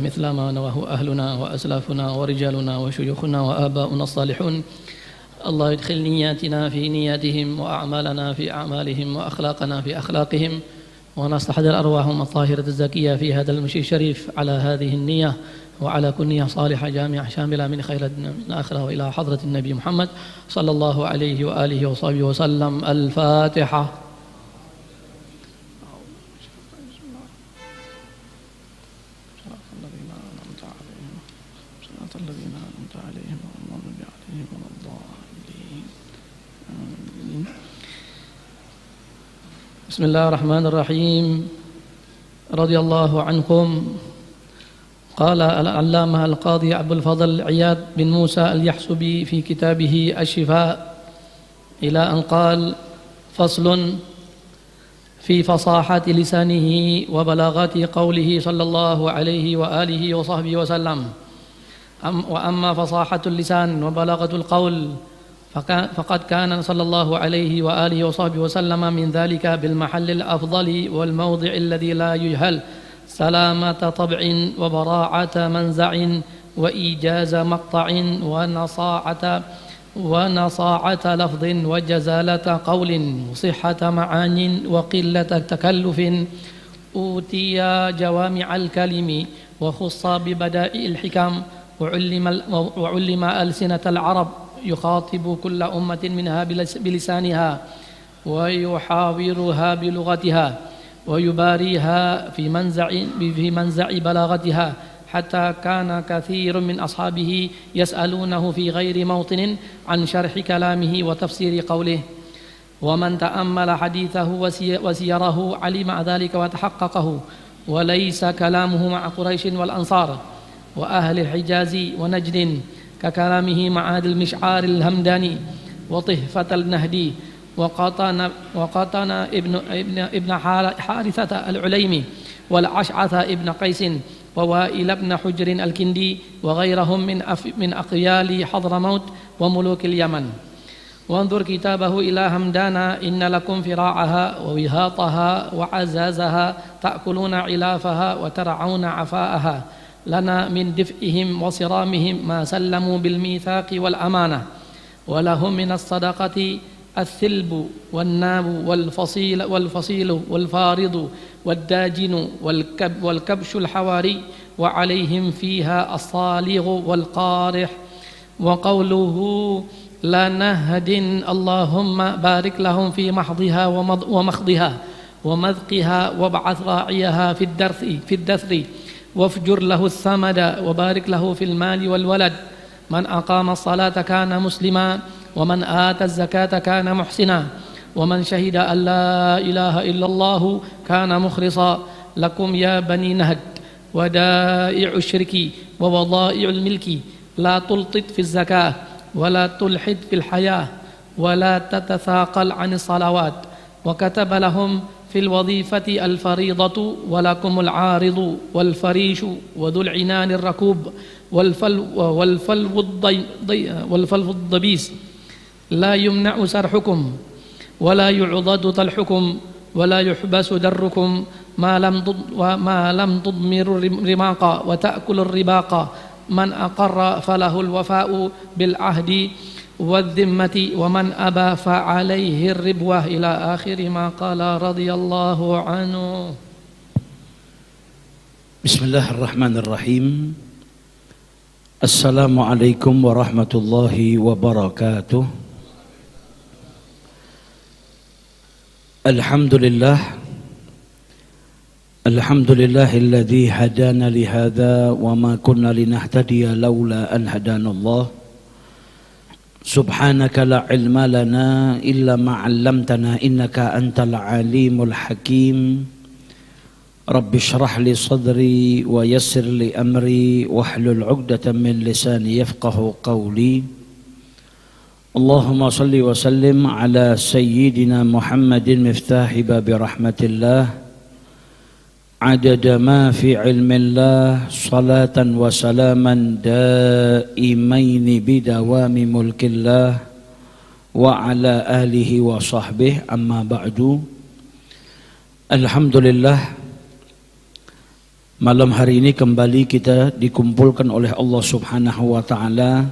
مثل ما نواه أهلنا وأسلافنا ورجالنا وشيوخنا وآباؤنا الصالحون. الله يدخل نياتنا في نياتهم وأعمالنا في أعمالهم وأخلاقنا في أخلاقهم، ونستحضر أرواحهم الطاهرة الزكية في هذا المشي الشريف على هذه النية وعلى كل نية صالحة جامعة شاملة من خير من آخرة وإلى حضرة النبي محمد صلى الله عليه وآله وصحبه وسلم. الفاتحة. بسم الله الرحمن الرحيم. رضي الله عنكم. قال العلامة القاضي أبو الفضل عياد بن موسى اليحسبي في كتابه الشفاء إلى أن قال: فصل في فصاحة لسانه وبلاغة قوله صلى الله عليه وآله وصحبه وسلم. وأما فصاحة اللسان وبلاغة القول فقد كان صلى الله عليه وآله وصحبه وسلم من ذلك بالمحل الأفضل والموضع الذي لا يجهل، سلامة طبع وبراعة منزع وإيجاز مقطع ونصاعة لفظ وجزالة قول وصحة معان وقلة تكلف. أوتي جوامع الكلم وخص ببدائع الحكم، وعلم ألسنة العرب يخاطب كل أمة منها بلسانها ويحاورها بلغتها ويباريها في منزع بلاغتها، حتى كان كثير من أصحابه يسألونه في غير موطن عن شرح كلامه وتفسير قوله. ومن تأمل حديثه وسيره علم ذلك وتحققه. وليس كلامه مع قريش والأنصار وأهل الحجاز ونجد ككلامه مع أهل المشعار الهمداني وطهفة النهدي وقطن ابن حارثة العليمي والعشعث ابن قيس ووائل بن حجر الكندي وغيرهم من أقيال حضرموت وملوك اليمن. وانظر كتابه إلى همدانا: إن لكم فراعها ووهاطها وعزازها، تأكلون علافها وترعون عفاءها. لنا من دفئهم وصرامهم ما سلموا بالميثاق والأمانة. ولهم من الصدقة الثلب والناب والفصيل والفارض والداجن والكبش الحواري، وعليهم فيها الصالغ والقارح. وقوله: لا نهد اللهم بارك لهم في محضها ومخضها ومذقها، وابعث راعيها في الدثر وافجر له الثمد وبارك له في المال والولد. من أقام الصلاة كان مسلما، ومن آتى الزكاة كان محسنا، ومن شهد أن لا إله إلا الله كان مخلصا. لكم يا بني نهد ودائع الشرك ووضائع الملك، لا تلطط في الزكاة ولا تلحد في الحياة ولا تتثاقل عن الصلوات. وكتب لهم في الوظيفة الفريضة: ولكم العارض والفريش وذو العنان الركوب والفلو الضبيس، لا يمنع سرحكم ولا يعضد طلحكم ولا يحبس دركم ما لم تضمروا الرماق وتأكل الرباق. من أقر فله الوفاء بالعهد والذمة، ومن أبى فعليه الربوة، إلى آخر ما قال رضي الله عنه. بسم الله الرحمن الرحيم. السلام عليكم ورحمة الله وبركاته. الحمد لله الذي هدانا لهذا وما كنا لنهتدي لولا أن هدانا الله. سبحانك لا علم لنا إلا ما علمتنا إنك أنت العليم الحكيم. رب اشرح لي صدري ويسر لي أمري واحلل عقدة من لساني يفقه قولي. اللهم صل وسلم على سيدنا محمد مفتاح باب رحمة الله، عدد ما في علم الله، صلاة وسلاما دائمين بدوام ملك الله، وعلى آله وصحبه. أما بعد. Alhamdulillah, Malam hari ini kembali kita dikumpulkan oleh Allah Subhanahu wa taala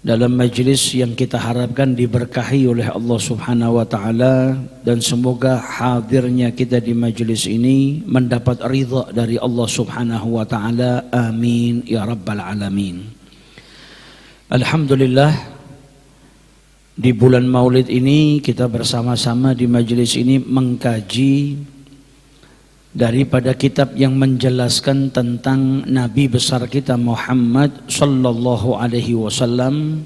dalam majlis yang kita harapkan diberkahi oleh Allah Subhanahu wa taala, dan semoga hadirnya kita di majlis ini mendapat ridha dari Allah Subhanahu wa taala. Amin ya rabbal alamin. Alhamdulillah, di bulan Maulid ini kita bersama-sama di majlis ini mengkaji daripada kitab yang menjelaskan tentang Nabi besar kita Muhammad sallallahu alaihi wasallam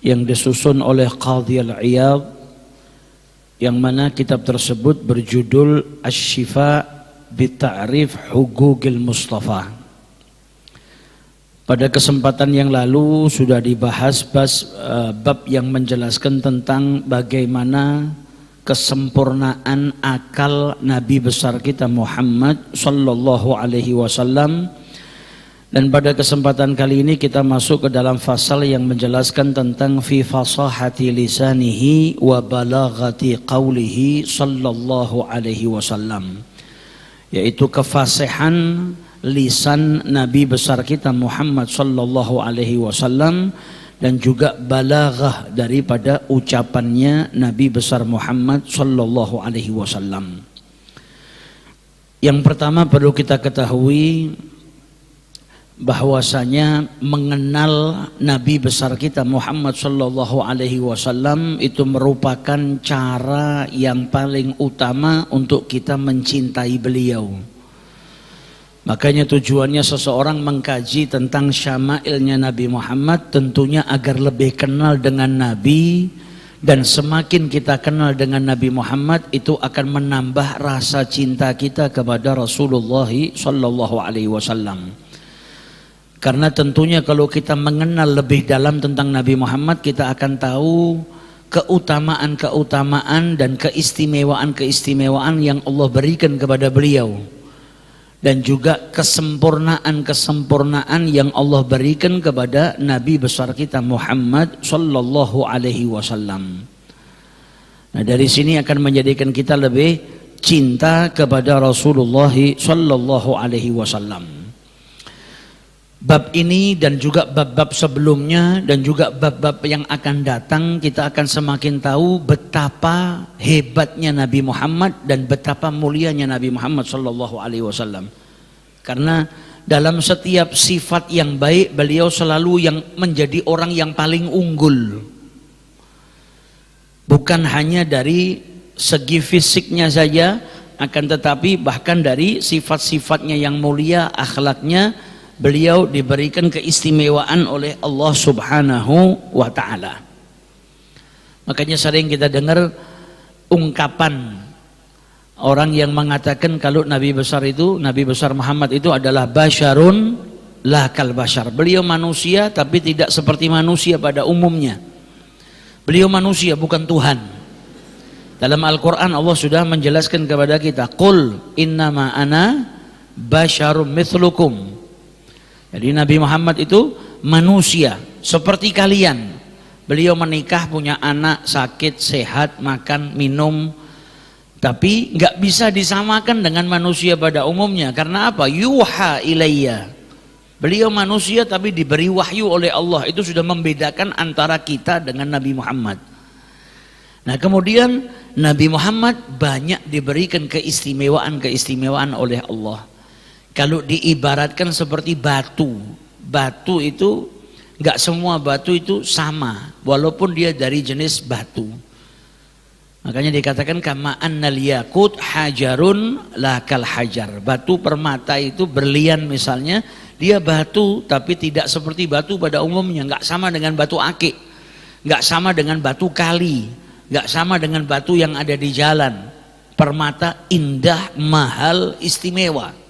yang disusun oleh Qadhi Al-Iyad, yang mana kitab tersebut berjudul Asy-Syifa bi Ta'rif Huquqil Mustafa. Pada kesempatan yang lalu sudah dibahas bab yang menjelaskan tentang bagaimana kesempurnaan akal Nabi besar kita Muhammad sallallahu alaihi wasallam, dan pada kesempatan kali ini kita masuk ke dalam fasal yang menjelaskan tentang fi fasahati lisanihi wa balaghati qawlihi sallallahu alaihi wasallam, yaitu kefasihan lisan Nabi besar kita Muhammad sallallahu alaihi wasallam dan juga balaghah daripada ucapannya Nabi besar Muhammad sallallahu alaihi wasallam. Yang pertama perlu kita ketahui bahwasanya mengenal Nabi besar kita Muhammad sallallahu alaihi wasallam itu merupakan cara yang paling utama untuk kita mencintai beliau. Makanya tujuannya seseorang mengkaji tentang syama'ilnya Nabi Muhammad tentunya agar lebih kenal dengan Nabi, dan semakin kita kenal dengan Nabi Muhammad itu akan menambah rasa cinta kita kepada Rasulullah sallallahu alaihi wasallam. Karena tentunya kalau kita mengenal lebih dalam tentang Nabi Muhammad, kita akan tahu keutamaan-keutamaan dan keistimewaan-keistimewaan yang Allah berikan kepada beliau, dan juga kesempurnaan-kesempurnaan yang Allah berikan kepada Nabi besar kita Muhammad sallallahu alaihi wasallam. Nah, dari sini akan menjadikan kita lebih cinta kepada Rasulullah sallallahu alaihi wasallam. Bab ini dan juga bab-bab sebelumnya dan juga bab-bab yang akan datang, kita akan semakin tahu betapa hebatnya Nabi Muhammad dan betapa mulianya Nabi Muhammad sallallahu alaihi wasallam. Karena dalam setiap sifat yang baik beliau selalu yang menjadi orang yang paling unggul. Bukan hanya dari segi fisiknya saja, akan tetapi bahkan dari sifat-sifatnya yang mulia, akhlaknya, beliau diberikan keistimewaan oleh Allah Subhanahu wa ta'ala. Makanya sering kita dengar ungkapan orang yang mengatakan kalau Nabi besar Muhammad itu adalah basyarun la kal basyar. Beliau manusia tapi tidak seperti manusia pada umumnya. Beliau manusia, bukan Tuhan. Dalam Al-Quran Allah sudah menjelaskan kepada kita, qul innama ana basyarum mithlukum. Jadi Nabi Muhammad itu manusia seperti kalian. Beliau menikah, punya anak, sakit, sehat, makan, minum, tapi nggak bisa disamakan dengan manusia pada umumnya. Karena apa? Yuha ilayya. Beliau manusia tapi diberi wahyu oleh Allah. Itu sudah membedakan antara kita dengan Nabi Muhammad. Nah, kemudian Nabi Muhammad banyak diberikan keistimewaan-keistimewaan oleh Allah. Kalau diibaratkan seperti batu, batu itu nggak semua batu itu sama, walaupun dia dari jenis batu. Makanya dikatakan kama annal yakut hajarun la kal hajar. Batu permata itu berlian misalnya, dia batu tapi tidak seperti batu pada umumnya, nggak sama dengan batu akik, nggak sama dengan batu kali, nggak sama dengan batu yang ada di jalan. Permata indah, mahal, istimewa.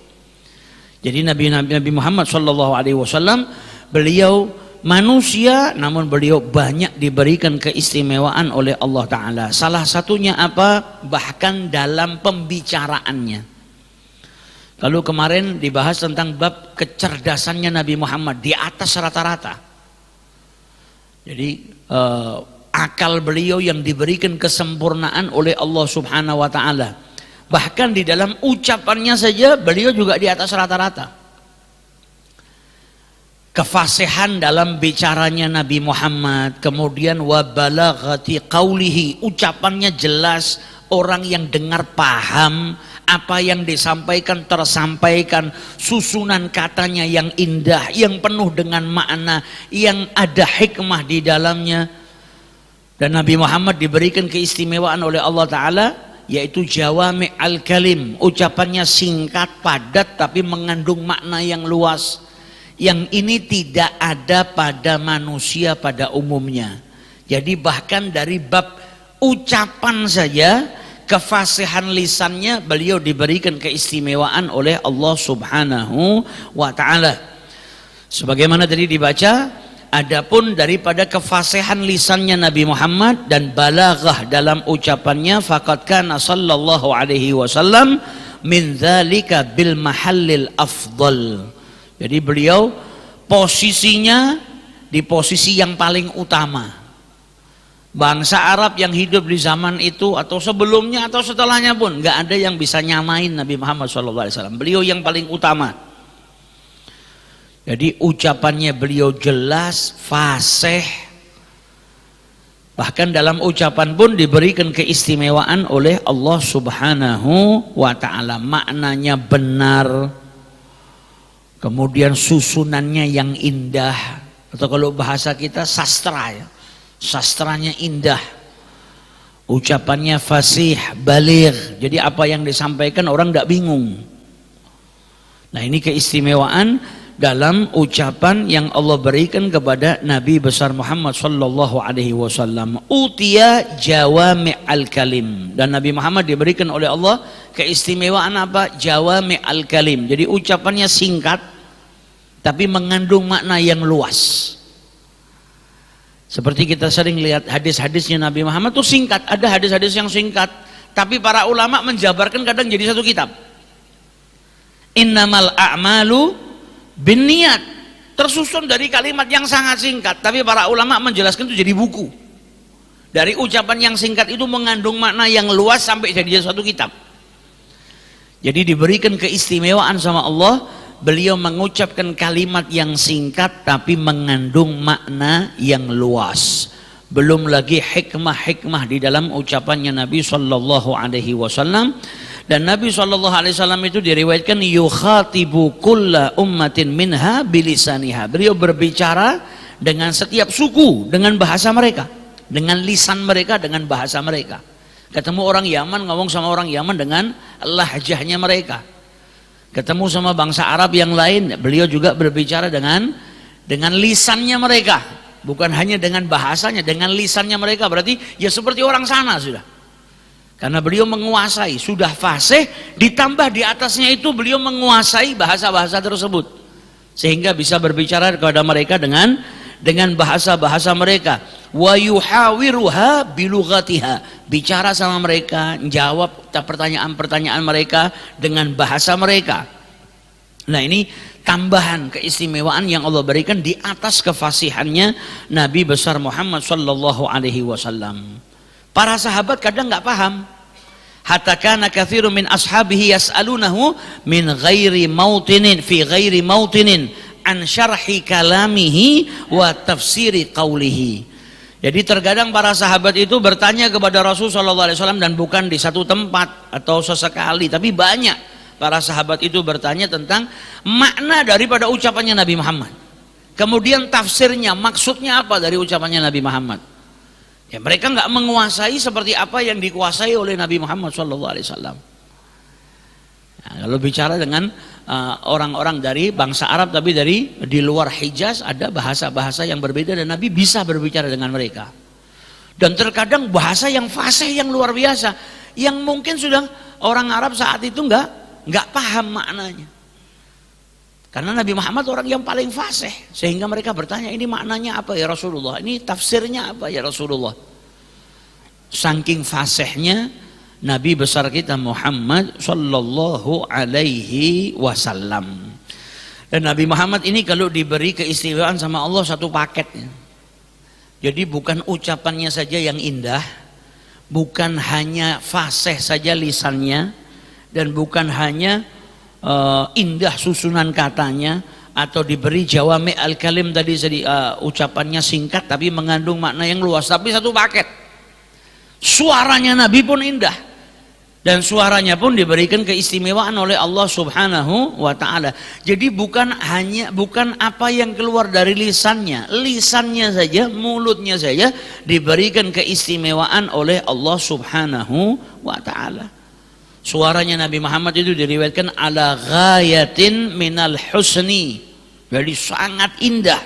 Jadi Nabi Muhammad SAW beliau manusia, namun beliau banyak diberikan keistimewaan oleh Allah Ta'ala. Salah satunya apa? Bahkan dalam pembicaraannya. Kalau kemarin dibahas tentang bab kecerdasannya Nabi Muhammad di atas rata-rata. Jadi akal beliau yang diberikan kesempurnaan oleh Allah Subhanahu wa Ta'ala. Bahkan di dalam ucapannya saja beliau juga di atas rata-rata. Kefasihan dalam bicaranya Nabi Muhammad, kemudian wa balaghati qaulihi, ucapannya jelas, orang yang dengar paham, apa yang disampaikan tersampaikan, susunan katanya yang indah, yang penuh dengan makna, yang ada hikmah di dalamnya. Dan Nabi Muhammad diberikan keistimewaan oleh Allah Ta'ala, yaitu jawami al-kalim, ucapannya singkat, padat, tapi mengandung makna yang luas. Yang ini tidak ada pada manusia pada umumnya. Jadi bahkan dari bab ucapan saja, kefasihan lisannya beliau diberikan keistimewaan oleh Allah Subhanahu wa Ta'ala. Sebagaimana tadi dibaca, adapun daripada kefasihan lisannya Nabi Muhammad dan balaghah dalam ucapannya, faqad kana sallallahu alaihi wasallam min dzalika bil mahallil afdal. Jadi beliau posisinya di posisi yang paling utama. Bangsa Arab yang hidup di zaman itu atau sebelumnya atau setelahnya pun nggak ada yang bisa nyamain Nabi Muhammad SAW. Beliau yang paling utama. Jadi ucapannya beliau jelas, fasih. Bahkan dalam ucapan pun diberikan keistimewaan oleh Allah Subhanahu wa Ta'ala. Maknanya benar. Kemudian susunannya yang indah, atau kalau bahasa kita sastra ya, sastranya indah, ucapannya fasih, baligh, jadi apa yang disampaikan orang tidak bingung. Nah ini keistimewaan dalam ucapan yang Allah berikan kepada Nabi besar Muhammad sallallahu alaihi wasallam. Utiya jawami al-kalim, dan Nabi Muhammad diberikan oleh Allah keistimewaan apa? Jawami al-kalim, jadi ucapannya singkat tapi mengandung makna yang luas. Seperti kita sering lihat hadis-hadisnya Nabi Muhammad itu singkat, ada hadis-hadis yang singkat, tapi para ulama menjabarkan kadang jadi satu kitab. Innamal a'malu binniyat, tersusun dari kalimat yang sangat singkat, tapi para ulama menjelaskan itu jadi buku. Dari ucapan yang singkat itu mengandung makna yang luas sampai jadi satu kitab. Jadi diberikan keistimewaan sama Allah, beliau mengucapkan kalimat yang singkat tapi mengandung makna yang luas. Belum lagi hikmah-hikmah di dalam ucapannya Nabi sallallahu alaihi wasallam. Dan Nabi sallallahu alaihi wasallam itu diriwayatkan yukhatibu kulla ummatin minha bilisaniha. Beliau berbicara dengan setiap suku dengan bahasa mereka, dengan lisan mereka, dengan bahasa mereka. Ketemu orang Yaman ngomong sama orang Yaman dengan lahjahnya mereka. Ketemu sama bangsa Arab yang lain, beliau juga berbicara dengan lisannya mereka, bukan hanya dengan bahasanya, dengan lisannya mereka. Berarti ya seperti orang sana sudah, karena beliau menguasai, sudah fasih, ditambah di atasnya itu beliau menguasai bahasa-bahasa tersebut, sehingga bisa berbicara kepada mereka dengan bahasa-bahasa mereka. Wa yuhawiruha bilughatiha, bicara sama mereka, jawab pertanyaan-pertanyaan mereka dengan bahasa mereka. Nah ini tambahan keistimewaan yang Allah berikan di atas kefasihannya Nabi besar Muhammad sallallahu alaihi wasallam. Para sahabat kadang nggak paham. Hatta kana katsirun min ashabihi yas'alunahu min ghairi mautinin fi ghairi mautinin an syarhi kalamihi wa tafsiri qawlihi. Jadi terkadang para sahabat itu bertanya kepada Rasulullah SAW dan bukan di satu tempat atau sesekali, tapi banyak para sahabat itu bertanya tentang makna daripada ucapannya Nabi Muhammad. Kemudian tafsirnya, maksudnya apa dari ucapannya Nabi Muhammad. Ya, mereka nggak menguasai seperti apa yang dikuasai oleh Nabi Muhammad SAW. Nah, kalau bicara dengan orang-orang dari bangsa Arab tapi di luar Hijaz, ada bahasa-bahasa yang berbeda dan Nabi bisa berbicara dengan mereka. Dan terkadang bahasa yang fasih yang luar biasa, yang mungkin sudah orang Arab saat itu nggak paham maknanya. Karena Nabi Muhammad orang yang paling fasih, sehingga mereka bertanya, ini maknanya apa ya Rasulullah? Ini tafsirnya apa ya Rasulullah? Saking fasihnya Nabi besar kita Muhammad sallallahu alaihi wasallam. Dan Nabi Muhammad ini kalau diberi keistimewaan sama Allah satu paketnya. Jadi bukan ucapannya saja yang indah, bukan hanya fasih saja lisannya, dan bukan hanya indah susunan katanya atau diberi jawami al-kalim tadi, ucapannya singkat tapi mengandung makna yang luas, tapi satu paket. Suaranya Nabi pun indah dan suaranya pun diberikan keistimewaan oleh Allah Subhanahu wa taala. Jadi bukan apa yang keluar dari lisannya saja, mulutnya saja diberikan keistimewaan oleh Allah Subhanahu wa taala. Suaranya Nabi Muhammad itu diriwayatkan ala ghayatin minal husni, jadi sangat indah,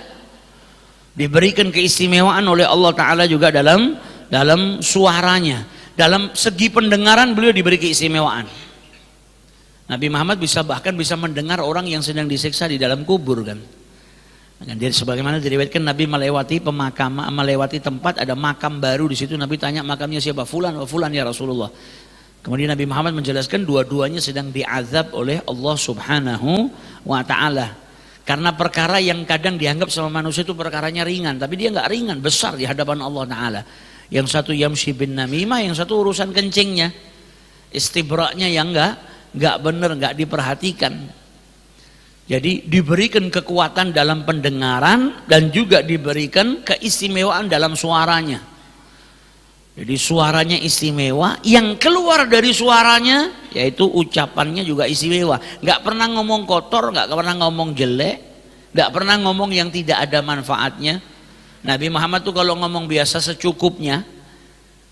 diberikan keistimewaan oleh Allah taala juga dalam suaranya. Dalam segi pendengaran beliau diberi keistimewaan. Nabi Muhammad bahkan bisa mendengar orang yang sedang disiksa di dalam kubur kan. Sebagaimana diriwayatkan Nabi melewati pemakaman, melewati tempat ada makam baru di situ, Nabi tanya makamnya siapa? Fulan, fulan ya Rasulullah. Kemudian Nabi Muhammad menjelaskan dua-duanya sedang diazab oleh Allah Subhanahu wa taala. Karena perkara yang kadang dianggap sama manusia itu perkaranya ringan, tapi dia nggak ringan, besar di hadapan Allah taala. Yang satu yamshi bin namimah, yang satu urusan kencingnya, istibraknya yang nggak benar, nggak diperhatikan. Jadi diberikan kekuatan dalam pendengaran dan juga diberikan keistimewaan dalam suaranya. Jadi suaranya istimewa, yang keluar dari suaranya yaitu ucapannya juga istimewa. Nggak pernah ngomong kotor, nggak pernah ngomong jelek, nggak pernah ngomong yang tidak ada manfaatnya. Nabi Muhammad tuh kalau ngomong biasa secukupnya,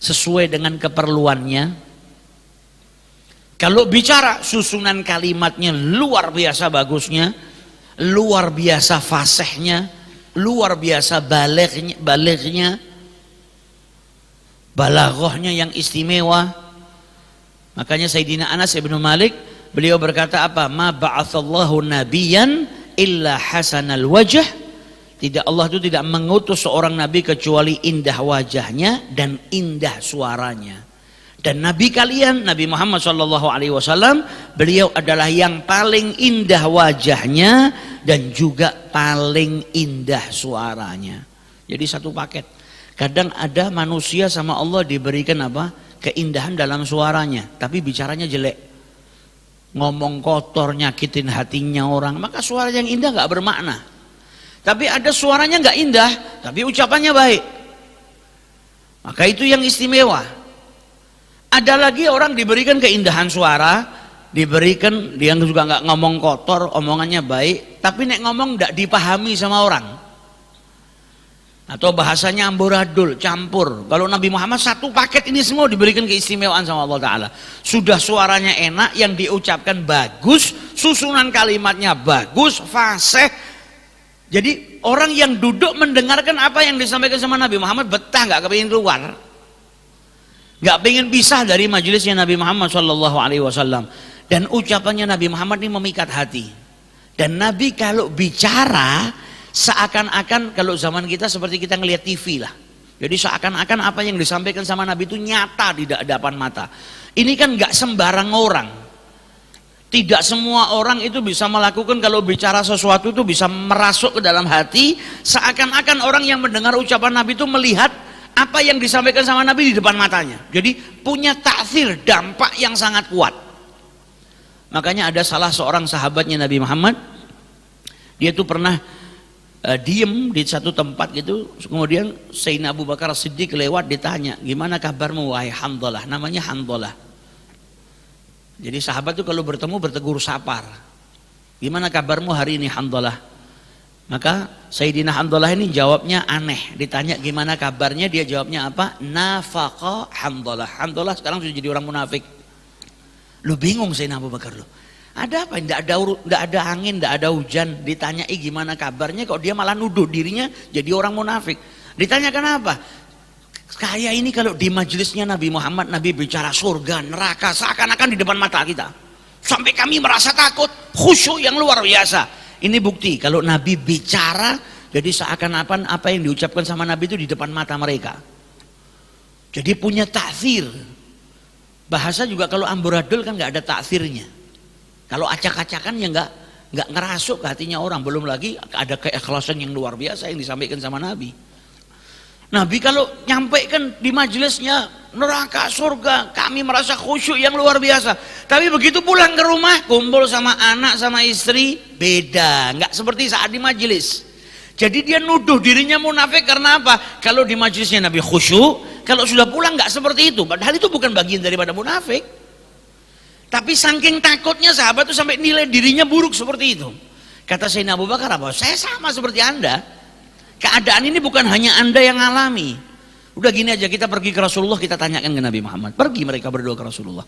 sesuai dengan keperluannya. Kalau bicara susunan kalimatnya luar biasa bagusnya, luar biasa fasihnya, luar biasa balighnya, balaghahnya yang istimewa. Makanya Sayyidina Anas bin Malik beliau berkata apa? Ma ba'atsallahu nabiyyan illa hasanal wajh. Allah itu tidak mengutus seorang nabi kecuali indah wajahnya dan indah suaranya. Dan nabi kalian, Nabi Muhammad SAW, beliau adalah yang paling indah wajahnya dan juga paling indah suaranya. Jadi satu paket. Kadang ada manusia sama Allah diberikan apa? Keindahan dalam suaranya, tapi bicaranya jelek. Ngomong kotor, nyakitin hatinya orang, maka suara yang indah nggak bermakna. Tapi ada suaranya nggak indah, tapi ucapannya baik. Maka itu yang istimewa. Ada lagi orang diberikan keindahan suara, diberikan dia juga nggak ngomong kotor, omongannya baik, tapi nek ngomong nggak dipahami sama orang. Atau bahasanya amburadul, campur. Kalau Nabi Muhammad satu paket ini semua diberikan keistimewaan sama Allah Ta'ala. Sudah suaranya enak, yang diucapkan bagus, susunan kalimatnya bagus, fasih. Jadi orang yang duduk mendengarkan apa yang disampaikan sama Nabi Muhammad betah, nggak kepingin keluar, nggak pengen pisah dari majelisnya Nabi Muhammad SAW. Dan ucapannya Nabi Muhammad ini memikat hati. Dan Nabi kalau bicara seakan-akan, kalau zaman kita seperti kita ngelihat TV lah. Jadi seakan-akan apa yang disampaikan sama Nabi itu nyata di hadapan mata. Ini kan nggak sembarang orang. Tidak semua orang itu bisa melakukan, kalau bicara sesuatu itu bisa merasuk ke dalam hati. Seakan-akan orang yang mendengar ucapan Nabi itu melihat apa yang disampaikan sama Nabi di depan matanya. Jadi punya taksir, dampak yang sangat kuat. Makanya ada salah seorang sahabatnya Nabi Muhammad, dia tuh pernah diem di satu tempat gitu. Kemudian Sayyidina Abu Bakar Siddiq lewat, ditanya, gimana kabarmu wahai Hanzalah? Namanya Hanzalah. Jadi sahabat itu kalau bertemu bertegur sapar. Gimana kabarmu hari ini Hanzalah? Maka Sayyidina Hanzalah ini jawabnya aneh. Ditanya gimana kabarnya, dia jawabnya apa? Nafaqa Hanzalah. Hanzalah sekarang sudah jadi orang munafik. Lu bingung Sayyidina Abu Bakar lu. Ada apa? Tidak ada angin, tidak ada hujan. Ditanyai gimana kabarnya, kok dia malah nuduh dirinya jadi orang munafik. Ditanya kenapa? Kayak ini kalau di majelisnya Nabi Muhammad, Nabi bicara surga, neraka, seakan-akan di depan mata kita. Sampai kami merasa takut, khusyuk yang luar biasa. Ini bukti kalau Nabi bicara, jadi seakan-akan apa yang diucapkan sama Nabi itu di depan mata mereka. Jadi punya taksir. Bahasa juga kalau amburadul kan nggak ada taksirnya. Kalau acak-acakan ya nggak ngerasuk ke hatinya orang. Belum lagi ada keikhlasan yang luar biasa yang disampaikan sama Nabi. Nabi kalau nyampaikan di majelisnya neraka, surga, kami merasa khusyuk yang luar biasa. Tapi begitu pulang ke rumah, kumpul sama anak, sama istri, beda. Nggak seperti saat di majelis. Jadi dia nuduh dirinya munafik karena apa? Kalau di majelisnya Nabi khusyuk, kalau sudah pulang nggak seperti itu. Padahal itu bukan bagian daripada munafik. Tapi saking takutnya sahabat itu sampai nilai dirinya buruk seperti itu. Kata Sayyidina Abu Bakar apa? Saya sama seperti Anda. Keadaan ini bukan hanya Anda yang alami. Udah gini aja, kita pergi ke Rasulullah, kita tanyakan ke Nabi Muhammad. Pergi mereka berdua ke Rasulullah.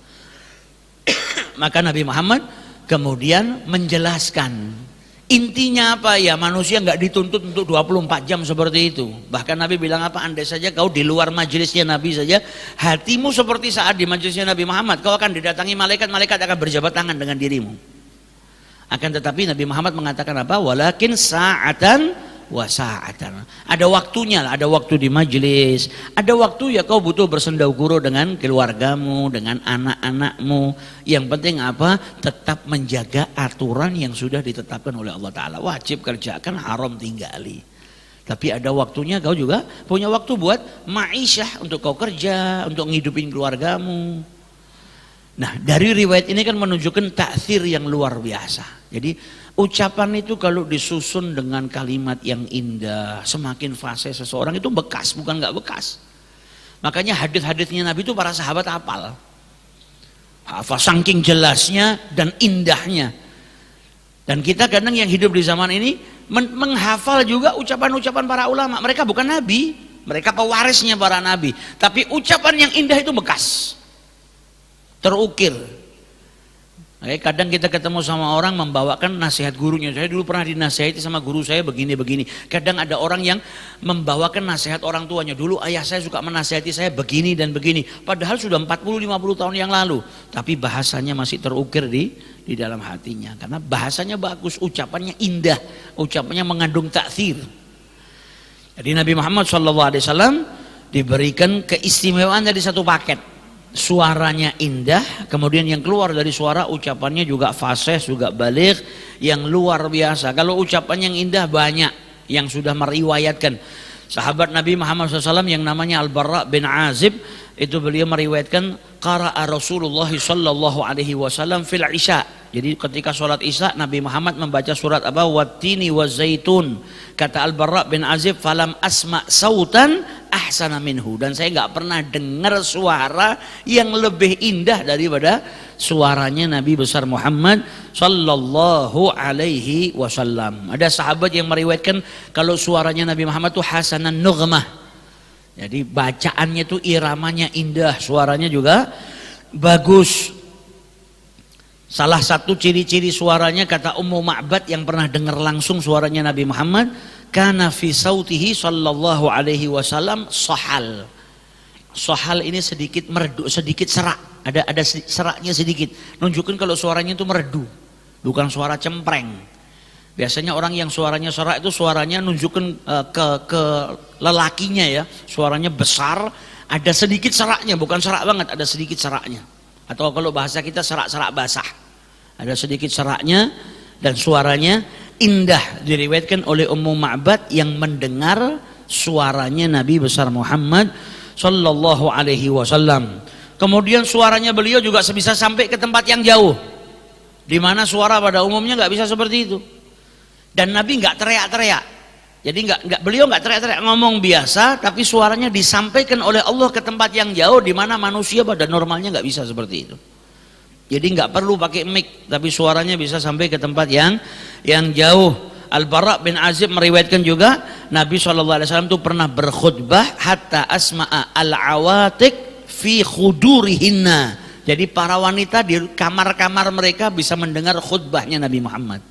Maka Nabi Muhammad kemudian menjelaskan. Intinya apa ya, manusia nggak dituntut untuk 24 jam seperti itu. Bahkan Nabi bilang apa, andai saja kau di luar majelisnya Nabi saja, hatimu seperti saat di majelisnya Nabi Muhammad, kau akan didatangi malaikat, malaikat akan berjabat tangan dengan dirimu. Akan tetapi Nabi Muhammad mengatakan apa? Walakin sa'atan wasa'atan. Ada waktunya lah, ada waktu di majelis, ada waktu ya kau butuh bersendau gurau dengan keluargamu, dengan anak-anakmu. Yang penting apa? Tetap menjaga aturan yang sudah ditetapkan oleh Allah Ta'ala. Wajib kerjakan, haram tinggali. Tapi ada waktunya kau juga punya waktu buat ma'isyah, untuk kau kerja, untuk ngidupin keluargamu. Nah, dari riwayat ini kan menunjukkan ta'thir yang luar biasa. Jadi ucapan itu kalau disusun dengan kalimat yang indah, semakin fase seseorang itu bekas, bukan nggak bekas. Makanya hadis-hadisnya Nabi itu para sahabat hafal. Hafal saking jelasnya dan indahnya. Dan kita kadang yang hidup di zaman ini menghafal juga ucapan-ucapan para ulama. Mereka bukan nabi, mereka pewarisnya para nabi. Tapi ucapan yang indah itu bekas, terukir. Kadang kita ketemu sama orang membawakan nasihat gurunya. Saya dulu pernah dinasihati sama guru saya begini-begini. Kadang ada orang yang membawakan nasihat orang tuanya. Dulu ayah saya suka menasihati saya begini dan begini. Padahal sudah 40-50 tahun yang lalu. Tapi bahasanya masih terukir di dalam hatinya. Karena bahasanya bagus, ucapannya indah, ucapannya mengandung ta'thir. Jadi Nabi Muhammad SAW diberikan keistimewaan dari satu paket. Suaranya indah, kemudian yang keluar dari suara ucapannya juga fasih, juga baligh, yang luar biasa. Kalau ucapan yang indah banyak yang sudah meriwayatkan. Sahabat Nabi Muhammad SAW yang namanya Al-Barra bin Azib, itu beliau meriwayatkan qara'a Rasulullah sallallahu alaihi wasallam fil isya. Jadi ketika sholat isya Nabi Muhammad membaca surat apa? Wattini wazaitun. Kata Al-Barra bin Azib, falam asma sautan ahsana minhu. Dan saya nggak pernah dengar suara yang lebih indah daripada suaranya Nabi besar Muhammad sallallahu alaihi wasallam. Ada sahabat yang meriwayatkan kalau suaranya Nabi Muhammad itu hasanan nughmah. Jadi bacaannya itu iramanya indah, suaranya juga bagus. Salah satu ciri-ciri suaranya kata Ummu Ma'bad yang pernah dengar langsung suaranya Nabi Muhammad, kana fi sautihi sallallahu alaihi wasallam sahal. Sahal ini sedikit merdu, sedikit serak. Ada seraknya sedikit. Nunjukin kalau suaranya itu merdu, bukan suara cempreng. Biasanya orang yang suaranya serak itu suaranya nunjukin ke lelakinya ya. Suaranya besar, ada sedikit seraknya, bukan serak banget, ada sedikit seraknya. Atau kalau bahasa kita serak-serak basah. Ada sedikit seraknya dan suaranya indah. Diriwayatkan oleh Ummu Ma'bad yang mendengar suaranya Nabi besar Muhammad sallallahu alaihi wasallam. Kemudian suaranya beliau juga bisa sampai ke tempat yang jauh, di mana suara pada umumnya nggak bisa seperti itu. Dan Nabi nggak teriak-teriak. Jadi beliau nggak teriak-teriak, ngomong biasa, tapi suaranya disampaikan oleh Allah ke tempat yang jauh, di mana manusia pada normalnya nggak bisa seperti itu. Jadi nggak perlu pakai mic, tapi suaranya bisa sampai ke tempat yang jauh. Al-Barra bin Azib meriwayatkan juga Nabi SAW itu pernah berkhutbah hatta asma'a al-awatik fi khudurihinna. Jadi para wanita di kamar-kamar mereka bisa mendengar khutbahnya Nabi Muhammad.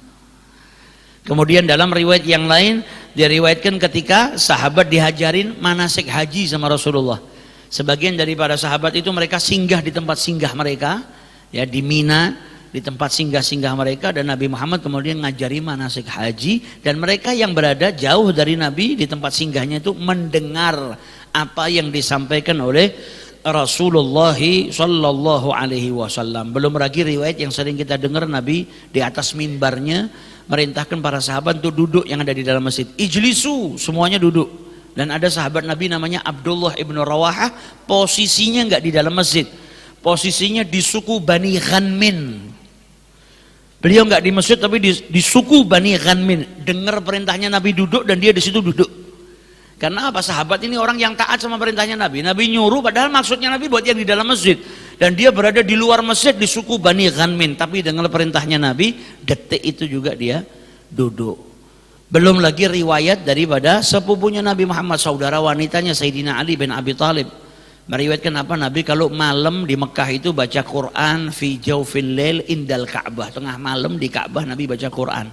Kemudian dalam riwayat yang lain diriwayatkan ketika sahabat dihajarin manasik haji sama Rasulullah. Sebagian daripada sahabat itu mereka singgah di tempat singgah mereka, ya di Mina, di tempat singgah-singgah mereka, dan Nabi Muhammad kemudian ngajari manasik haji, dan mereka yang berada jauh dari Nabi di tempat singgahnya itu mendengar apa yang disampaikan oleh Rasulullah sallallahu alaihi wasallam. Belum lagi riwayat yang sering kita dengar Nabi di atas mimbarnya merintahkan para sahabat untuk duduk yang ada di dalam masjid. Ijlisu, semuanya duduk. Dan ada sahabat Nabi namanya Abdullah ibnu Rawahah, posisinya nggak di dalam masjid, posisinya di suku Bani Ghanmin. Beliau nggak di masjid tapi di suku Bani Ghanmin. Dengar perintahnya Nabi duduk dan dia di situ duduk. Karena apa? Sahabat ini orang yang taat sama perintahnya Nabi. Nabi nyuruh padahal maksudnya Nabi buat yang di dalam masjid. Dan dia berada di luar masjid di suku Bani Ghanmin. Tapi dengar perintahnya Nabi, detik itu juga dia duduk. Belum lagi riwayat daripada sepupunya Nabi Muhammad, saudara wanitanya Sayyidina Ali bin Abi Thalib, meriwayatkan apa? Nabi kalau malam di Mekah itu baca Quran fi jawfil lail indal Ka'bah, tengah malam di Ka'bah Nabi baca Quran.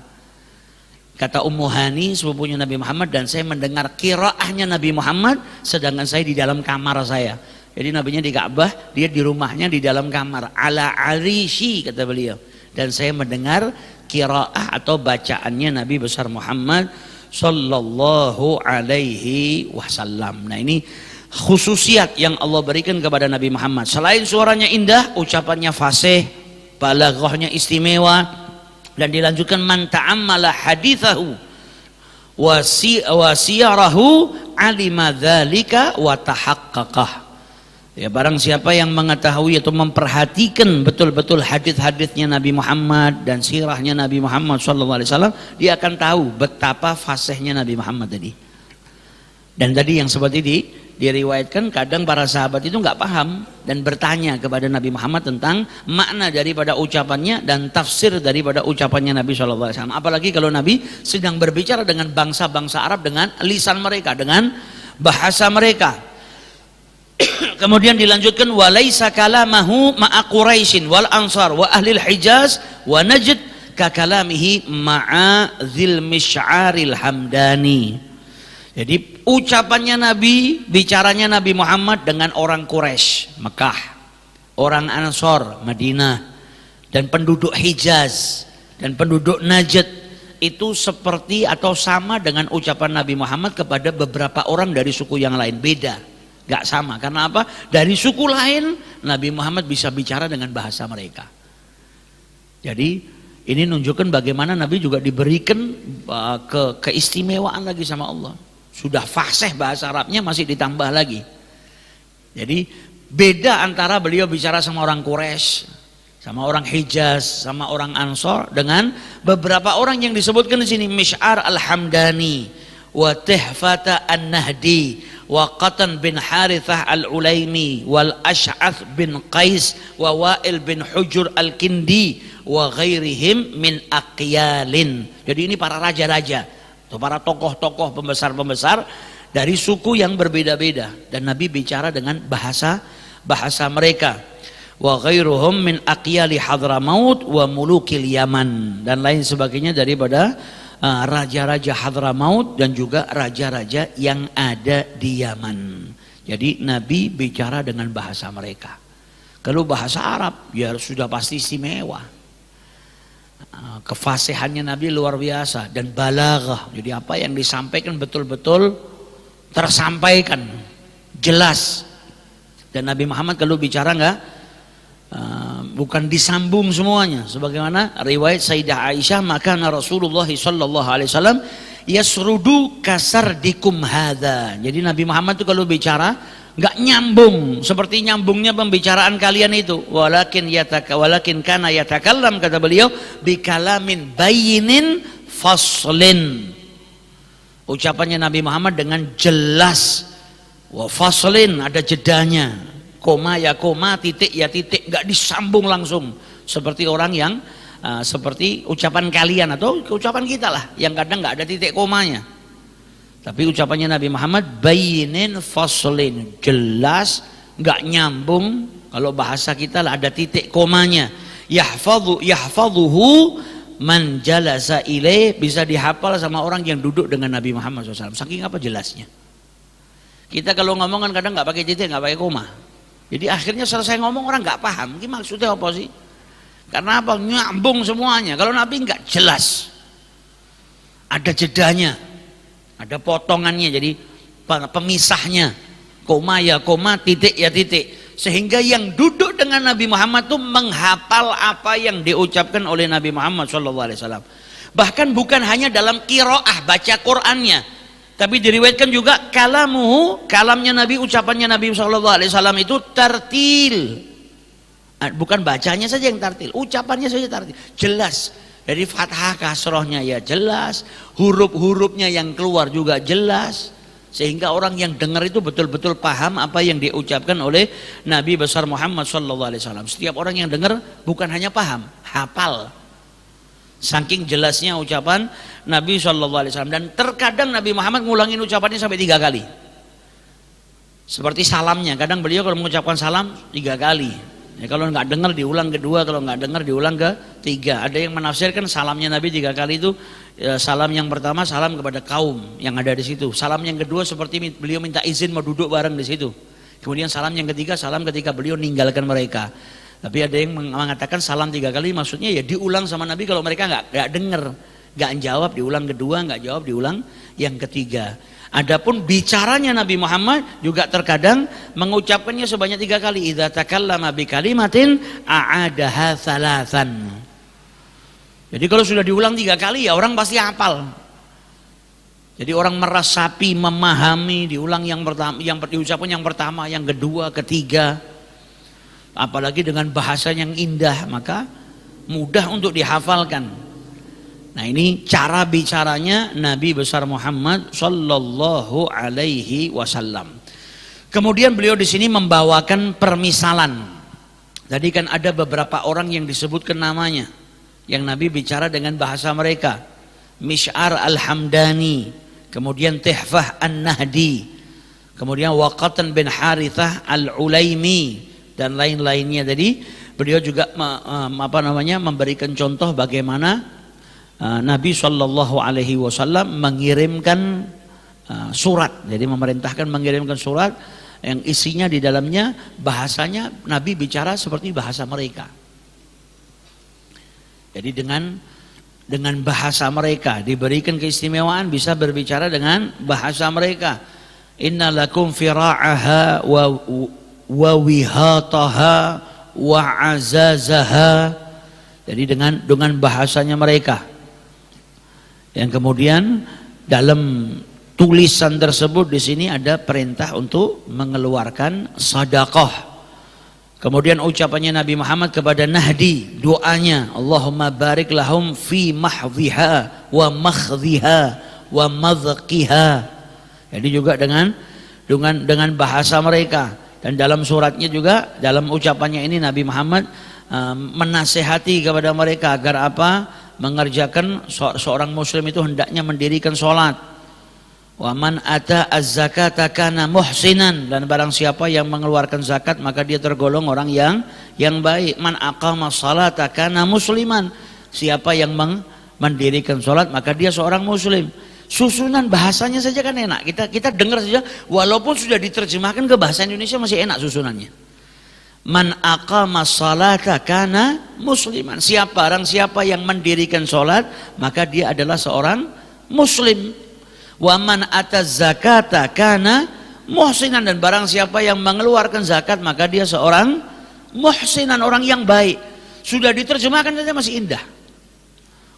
Kata Ummu Hani sepupunya Nabi Muhammad, dan saya mendengar qiraahnya Nabi Muhammad sedangkan saya di dalam kamar saya. Jadi Nabinya di Ka'bah, dia di rumahnya di dalam kamar, ala arishi kata beliau, dan saya mendengar qiraah atau bacaannya Nabi besar Muhammad sallallahu alaihi wasallam. Nah, ini khususiat yang Allah berikan kepada Nabi Muhammad. Selain suaranya indah, ucapannya fasih, balaghahnya istimewa, dan dilanjutkan man ta'ammala hadithahu wa siyarahu alima dzalika wa tahaqqaqah. Ya, barang siapa yang mengetahui atau memperhatikan betul-betul hadis-hadisnya Nabi Muhammad dan sirahnya Nabi Muhammad SAW, dia akan tahu betapa fasihnya Nabi Muhammad tadi. Dan tadi yang seperti ini diriwayatkan, kadang para sahabat itu nggak paham dan bertanya kepada Nabi Muhammad tentang makna daripada ucapannya dan tafsir daripada ucapannya Nabi SAW. Apalagi kalau Nabi sedang berbicara dengan bangsa-bangsa Arab dengan lisan mereka, dengan bahasa mereka. Kemudian dilanjutkan walaisa kalamahu ma'a Quraisyin wal Ansar wa ahli Hijaz wa Najd ka kalamihi ma'a dzil misy'aril hamdani. Jadi ucapannya Nabi, bicaranya Nabi Muhammad dengan orang Quraisy Mekah, orang Ansar Madinah, dan penduduk Hijaz dan penduduk Najd itu seperti atau sama dengan ucapan Nabi Muhammad kepada beberapa orang dari suku yang lain. Beda, gak sama. Karena apa? Dari suku lain Nabi Muhammad bisa bicara dengan bahasa mereka. Jadi ini menunjukkan bagaimana Nabi juga diberikan keistimewaan lagi sama Allah. Sudah fasih bahasa Arabnya, masih ditambah lagi. Jadi beda antara beliau bicara sama orang Quraisy, sama orang Hijaz, sama orang Ansar, dengan beberapa orang yang disebutkan di sini, Misy'ar al-Hamdani, wa Tihfata an-Nahdi, wa Qatan bin Harithah al-Ulaimi, wal Ash'ath bin Qais, wa Wa'il bin Hujur al-Kindi, wa ghairihim min aqyalin. Jadi ini para raja-raja, para tokoh-tokoh pembesar-pembesar dari suku yang berbeda-beda, dan Nabi bicara dengan bahasa mereka. Wa ghairuhum min aqyali Hadramaut wa mulukil Yaman, dan lain sebagainya daripada raja-raja Hadramaut dan juga raja-raja yang ada di Yaman. Jadi Nabi bicara dengan bahasa mereka. Kalau bahasa Arab ya sudah pasti istimewa. Kefasihannya Nabi luar biasa, dan balaghah. Jadi apa yang disampaikan betul-betul tersampaikan, jelas. Dan Nabi Muhammad kalau bicara bukan disambung semuanya, sebagaimana riwayat Sayyidah Aisyah, maka Rasulullah sallallahu alaihi wasallam yasrudu kasardikum hadza. Jadi Nabi Muhammad itu kalau bicara nggak nyambung seperti nyambungnya pembicaraan kalian itu. Walakin kana yatakallam, kata beliau, bikalamin bayinin faslin. Ucapannya Nabi Muhammad dengan jelas, wa faslin, ada jedanya, koma ya koma, titik ya titik, nggak disambung langsung seperti orang yang seperti ucapan kalian atau ucapan kita lah yang kadang nggak ada titik komanya. Tapi ucapannya Nabi Muhammad bayinin faslin, jelas, nggak nyambung. Kalau bahasa kita lah ada titik komanya. Yahfadhuhu man jalasa ilaih, bisa dihafal sama orang yang duduk dengan Nabi Muhammad SAW. Saking apa jelasnya. Kita kalau ngomong kan kadang nggak pakai titik, nggak pakai koma. Jadi akhirnya selesai ngomong orang nggak paham. Ini maksudnya apa sih? Karena apa? Nyambung semuanya. Kalau Nabi nggak jelas, ada jedanya, ada potongannya, jadi pemisahnya, koma ya koma, titik ya titik, sehingga yang duduk dengan Nabi Muhammad itu menghafal apa yang diucapkan oleh Nabi Muhammad SAW. Bahkan bukan hanya dalam qiraah baca Qur'annya, Tapi diriwayatkan juga kalamnya Nabi, ucapannya Nabi SAW itu tartil. Bukan bacanya saja yang tartil, ucapannya saja tartil, jelas. Dari fathah kasrohnya ya jelas, huruf-hurufnya yang keluar juga jelas, sehingga orang yang dengar itu betul-betul paham apa yang diucapkan oleh Nabi besar Muhammad SAW. Setiap orang yang dengar bukan hanya paham, hafal. Saking jelasnya ucapan Nabi SAW. Dan terkadang Nabi Muhammad ngulangin ucapannya sampai 3 kali. Seperti salamnya, kadang beliau kalau mengucapkan salam 3 kali. Ya, kalau nggak dengar diulang kedua, kalau nggak dengar diulang ketiga. Ada yang menafsirkan salamnya Nabi 3 kali itu salam yang pertama salam kepada kaum yang ada di situ. Salam yang kedua seperti beliau minta izin mau duduk bareng di situ. Kemudian salam yang ketiga salam ketika beliau ninggalkan mereka. Tapi ada yang mengatakan salam 3 kali maksudnya ya diulang sama Nabi kalau mereka nggak dengar, nggak jawab diulang kedua, nggak jawab diulang yang ketiga. Adapun bicaranya Nabi Muhammad juga terkadang mengucapkannya sebanyak 3 kali. Idza takallama bi kalimatin a'adaha thalathan. Jadi kalau sudah diulang 3 kali ya orang pasti hafal. Jadi orang meresapi, memahami, diulang yang pertama, yang diucapkan yang pertama, yang kedua, ketiga. Apalagi dengan bahasa yang indah, maka mudah untuk dihafalkan. Nah ini cara bicaranya Nabi besar Muhammad sallallahu alaihi wasallam. Kemudian beliau di sini membawakan permisalan. Tadi kan ada beberapa orang yang disebutkan namanya, yang Nabi bicara dengan bahasa mereka. Mish'ar al-Hamdani, kemudian Tihfah an-Nahdi, kemudian Waqatan bin Harithah al-Ulaimi dan lain-lainnya. Jadi beliau juga memberikan contoh bagaimana Nabi Shallallahu Alaihi Wasallam mengirimkan surat. Jadi memerintahkan mengirimkan surat yang isinya di dalamnya bahasanya Nabi bicara seperti bahasa mereka. Jadi dengan bahasa mereka diberikan keistimewaan bisa berbicara dengan bahasa mereka. Inna lakum fira'aha wa wihataha wa azazaha. Jadi dengan bahasanya mereka. Yang kemudian dalam tulisan tersebut di sini ada perintah untuk mengeluarkan sedekah. Kemudian ucapannya Nabi Muhammad kepada Nahdi, doanya, Allahumma barik lahum fi mahdhiha wa makhdhiha wa madhqiha. Jadi juga dengan bahasa mereka. Dan dalam suratnya juga, dalam ucapannya ini Nabi Muhammad menasehati kepada mereka agar apa? Mengerjakan seorang muslim itu hendaknya mendirikan sholat. Wa man ata az-zakata kana muhsinan, dan barang siapa yang mengeluarkan zakat maka dia tergolong orang yang baik. Man aqama sholata kana musliman, siapa yang mendirikan sholat maka dia seorang muslim. Susunan bahasanya saja kan enak, kita dengar saja walaupun sudah diterjemahkan ke bahasa Indonesia masih enak susunannya. Man aqama salata kana musliman, barang siapa yang mendirikan sholat maka dia adalah seorang muslim. Wa man ataz zakata kana muhsinan, dan barang siapa yang mengeluarkan zakat maka dia seorang muhsinan, orang yang baik. Sudah diterjemahkan saja masih indah.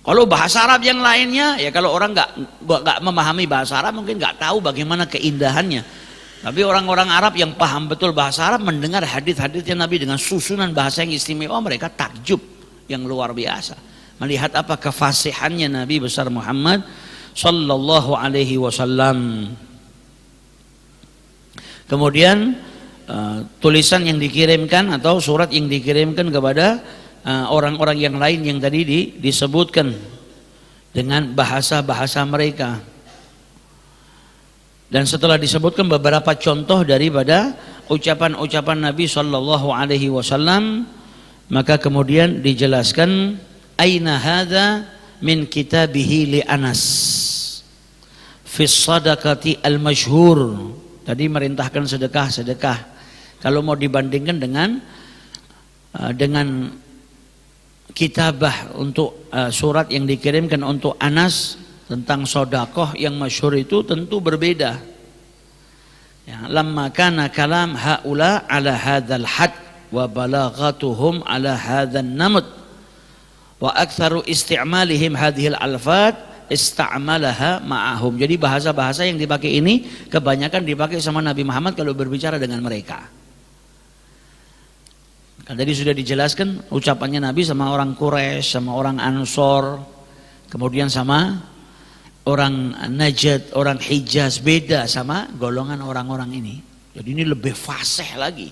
Kalau bahasa Arab yang lainnya ya kalau orang nggak memahami bahasa Arab mungkin nggak tahu bagaimana keindahannya. Tapi orang-orang Arab yang paham betul bahasa Arab mendengar hadis-hadisnya Nabi dengan susunan bahasa yang istimewa, mereka takjub yang luar biasa. Melihat apa kefasihannya Nabi besar Muhammad sallallahu alaihi wasallam. Kemudian tulisan yang dikirimkan atau surat yang dikirimkan kepada orang-orang yang lain yang tadi disebutkan dengan bahasa-bahasa mereka. Dan setelah disebutkan beberapa contoh daripada ucapan-ucapan Nabi Sallallahu Alaihi Wasallam, maka kemudian dijelaskan aina hadza min kitabihi li Anas fi sadaqati al-masyhur. Tadi merintahkan sedekah. Kalau mau dibandingkan dengan kitabah untuk surat yang dikirimkan untuk Anas tentang sodakoh yang masyhur itu tentu berbeda. Ya, lamma kana kalam haula ala hadzal had wa balaghatuhum ala hadzal namut wa aktsaru isti'malihim hadhil alfat ista'malaha ma'ahum. Jadi bahasa-bahasa yang dipakai ini kebanyakan dipakai sama Nabi Muhammad kalau berbicara dengan mereka. Kan tadi sudah dijelaskan ucapannya Nabi sama orang Quraisy, sama orang Ansor, kemudian sama orang Najd, orang Hijaz, beda sama golongan orang-orang ini. Jadi ini lebih fasih lagi.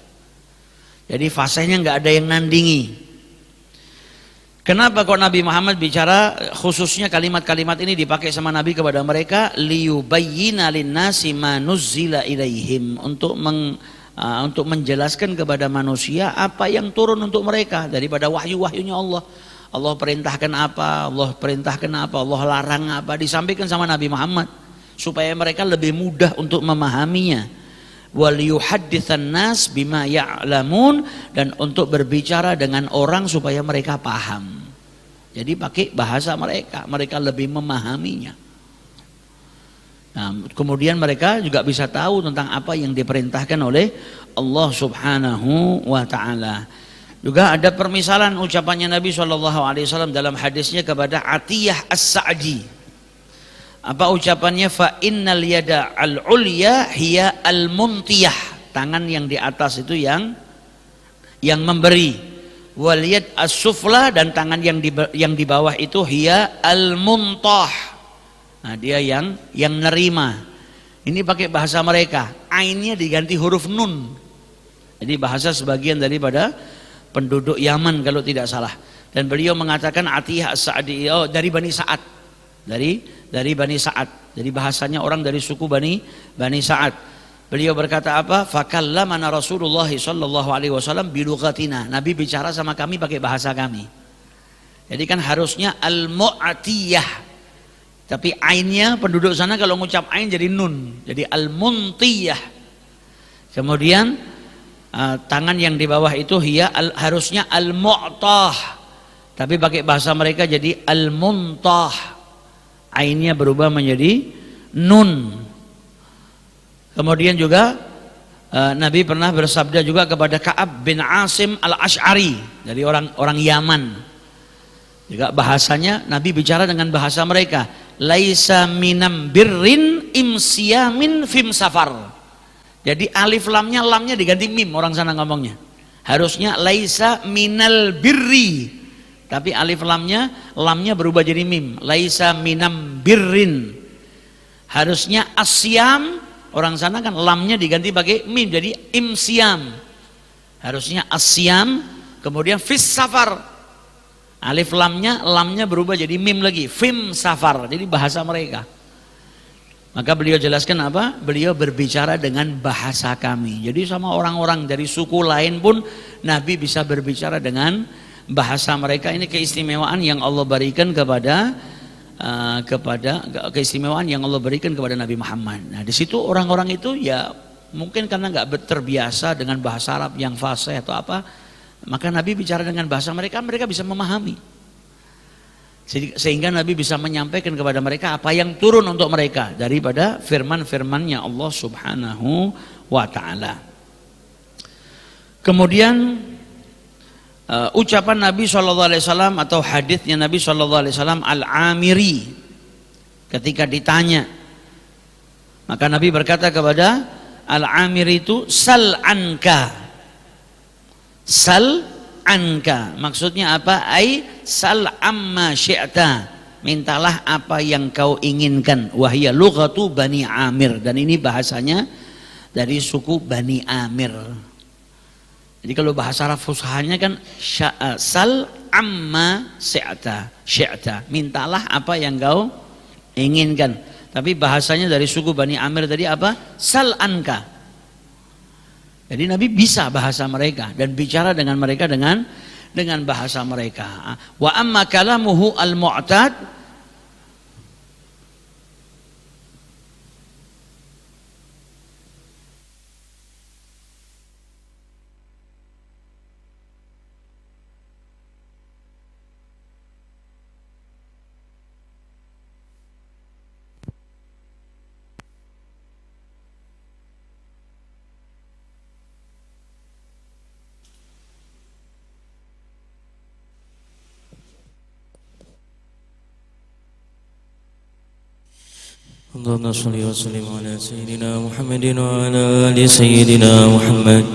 Jadi fasihnya nggak ada yang nandingi. Kenapa kok Nabi Muhammad bicara khususnya kalimat-kalimat ini dipakai sama Nabi kepada mereka? Liyubayyina linnasi ma nuzzila ilaihim, untuk menjelaskan kepada manusia apa yang turun untuk mereka daripada wahyu-wahyunya Allah. Allah perintahkan apa, Allah perintahkan apa, Allah larang apa, disampaikan sama Nabi Muhammad supaya mereka lebih mudah untuk memahaminya. Wal yuhadditsan nas bima ya'lamun, dan untuk berbicara dengan orang supaya mereka paham. Jadi pakai bahasa mereka, mereka lebih memahaminya. Nah, kemudian mereka juga bisa tahu tentang apa yang diperintahkan oleh Allah Subhanahu wa taala. Juga ada permisalan ucapannya Nabi SAW dalam hadisnya kepada Atiyah As-Sa'di. Apa ucapannya? Fa innal yada al-ulya hiya al-muntiyah. Tangan yang di atas itu yang memberi. Wal yad as-sufla, dan tangan yang di bawah itu hiya al-muntah. Nah, dia yang nerima. Ini pakai bahasa mereka. Ainnya diganti huruf nun. Jadi bahasa sebagian daripada penduduk Yaman kalau tidak salah. Dan beliau mengatakan Atiyah As-Sa'di, dari Bani Sa'ad. Dari Bani Sa'ad. Jadi bahasanya orang dari suku Bani Sa'ad. Beliau berkata apa? Fakallamana Rasulullah sallallahu alaihi wasallam bilughatina. Nabi bicara sama kami pakai bahasa kami. Jadi kan harusnya al-mu'atiyah. Tapi ainnya penduduk sana kalau ngucap ain jadi nun, jadi al-muntiyah. Kemudian tangan yang di bawah itu harusnya al-mu'tah, tapi pakai bahasa mereka jadi al-muntah. Ainnya berubah menjadi nun. Kemudian juga Nabi pernah bersabda juga kepada Ka'ab bin Asim al-Ash'ari dari orang Yaman. Juga bahasanya Nabi bicara dengan bahasa mereka. Laisa minam birrin imsiyamin fim safar. Jadi alif lamnya diganti mim, orang sana ngomongnya. Harusnya laisa minal birri, tapi alif lamnya berubah jadi mim. Laisa minam birrin. Harusnya asyam, orang sana kan lamnya diganti pakai mim jadi imsiyam. Harusnya asyam, kemudian fis safar. Alif lamnya berubah jadi mim lagi, fim safar. Jadi bahasa mereka. Maka beliau jelaskan apa? Beliau berbicara dengan bahasa kami. Jadi sama orang-orang dari suku lain pun Nabi bisa berbicara dengan bahasa mereka. Ini keistimewaan yang Allah berikan kepada keistimewaan yang Allah berikan kepada Nabi Muhammad. Nah, di situ orang-orang itu ya mungkin karena nggak terbiasa dengan bahasa Arab yang fasih atau apa. Maka Nabi bicara dengan bahasa mereka, mereka bisa memahami. Sehingga Nabi bisa menyampaikan kepada mereka apa yang turun untuk mereka daripada firman-firmannya Allah Subhanahu wa ta'ala. Kemudian ucapan Nabi SAW atau hadisnya Nabi SAW Al-Amiri ketika ditanya, maka Nabi berkata kepada Al-Amiri itu, sal anka. Sal anka, maksudnya apa? Ai sal amma syi'ta, mintalah apa yang kau inginkan. Wahya lughatu Bani Amir, dan ini bahasanya dari suku Bani Amir. Jadi kalau bahasa Arab fushahanya kan sal amma syi'ta, mintalah apa yang kau inginkan. Tapi bahasanya dari suku Bani Amir tadi apa? Sal anka. Jadi Nabi bisa bahasa mereka dan bicara dengan mereka dengan bahasa mereka. Wa amma kalamuhu al-mu'tad, اللهم صل وسلم على سيدنا محمد وعلى آل سيدنا محمد.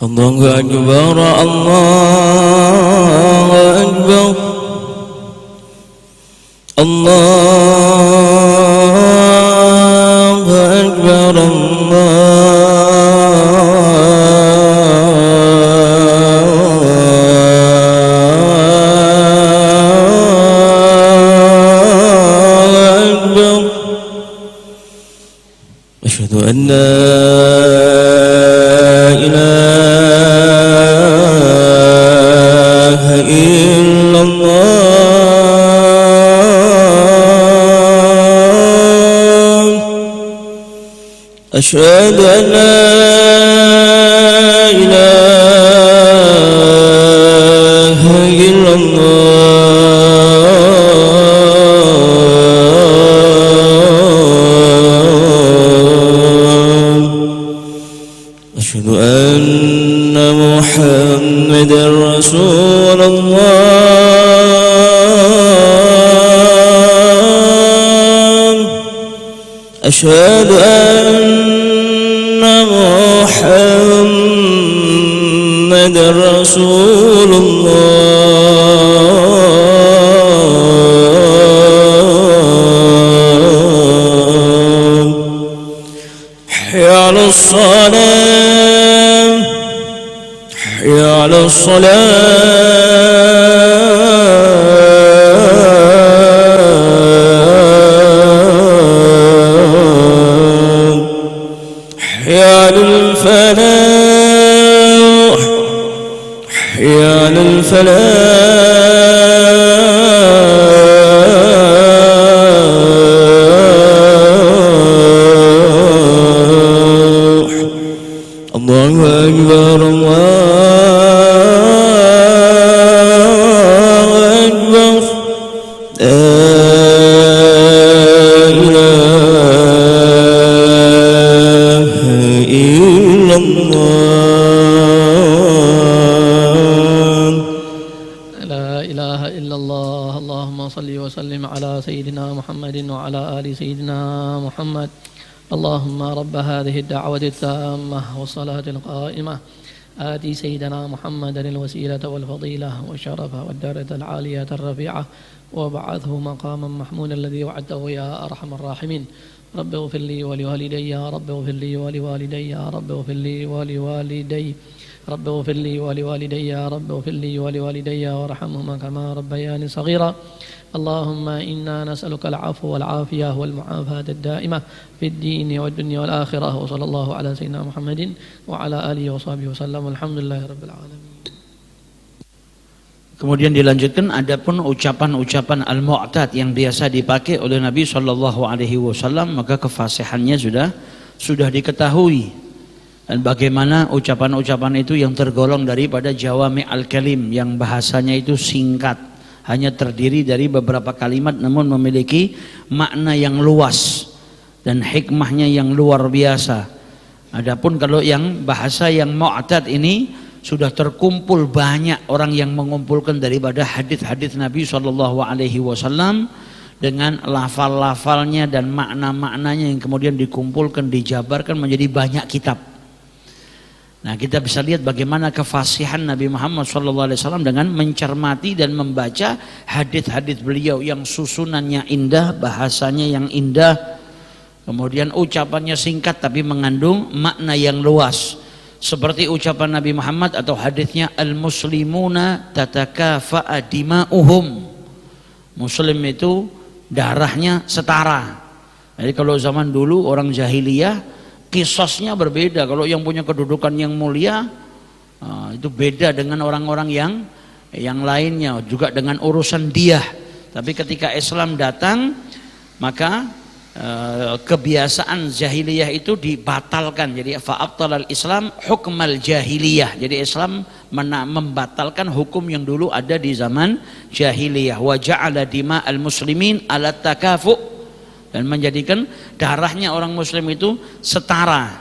الله أكبر الله أكبر الله أكبر أشهد أن لا إله إلا الله أشهد أن لا إله إلا أشهد أن محمدا رسول الله أشهد أن محمدا رسول الله حي على الصلاة حي على الصلاة حي على الفلاح حي على الفلاح. الله أكبر الله أكبر لا إله إلا الله. لا إله إلا الله. اللهم صل وسلم على سيدنا محمد وعلى آل سيدنا محمد. اللهم رب هذه الدعوة التامة والصلاة القائمة آتي سيدنا محمدا الوسيلة والفضيلة والشرف والدرجة العالية الرفيعة وابعثه مقاما محمودا الذي وعدته يا أرحم الراحمين. رب اغفر لي ولوالدي يا رب اغفر لي ولوالدي يا رب اغفر لي ولوالدي رب اغفر لي ولوالدي يا رب اغفر لي ولوالدي وارحمهما كما ربياني صغيرا. اللهم إنا نسألك العفو والعافية والمعافاة الدائمة في الدين والدنيا والآخرة. وصلى الله على سيدنا محمد وعلى آله وصحبه وسلم. الحمد لله رب العالمين. Kemudian dilanjutkan, adapun ucapan-ucapan al-mu'tad yang biasa dipakai oleh Nabi SAW, maka kefasihannya sudah diketahui. Dan bagaimana ucapan-ucapan itu yang tergolong daripada jawami al-kalim, yang bahasanya itu singkat, hanya terdiri dari beberapa kalimat namun memiliki makna yang luas dan hikmahnya yang luar biasa. Adapun kalau yang bahasa yang mu'tad ini sudah terkumpul banyak orang yang mengumpulkan daripada hadis-hadis Nabi SAW dengan lafal-lafalnya dan makna-maknanya yang kemudian dikumpulkan, dijabarkan menjadi banyak kitab. Nah, kita bisa lihat bagaimana kefasihan Nabi Muhammad SAW dengan mencermati dan membaca hadis-hadis beliau yang susunannya indah, bahasanya yang indah, kemudian ucapannya singkat tapi mengandung makna yang luas. Seperti ucapan Nabi Muhammad atau hadisnya al-muslimuna tatakafa'a dima'uhum. Muslim itu darahnya setara. Jadi kalau zaman dulu orang jahiliyah kisosnya berbeda. Kalau yang punya kedudukan yang mulia itu beda dengan orang-orang yang lainnya, juga dengan urusan diyah. Tapi ketika Islam datang, maka kebiasaan jahiliyah itu dibatalkan. Jadi fa'abtalal Islam hukmal jahiliyah. Jadi Islam membatalkan hukum yang dulu ada di zaman jahiliyah. Wa ja'ala dima'al muslimin ala takafu, dan menjadikan darahnya orang muslim itu setara.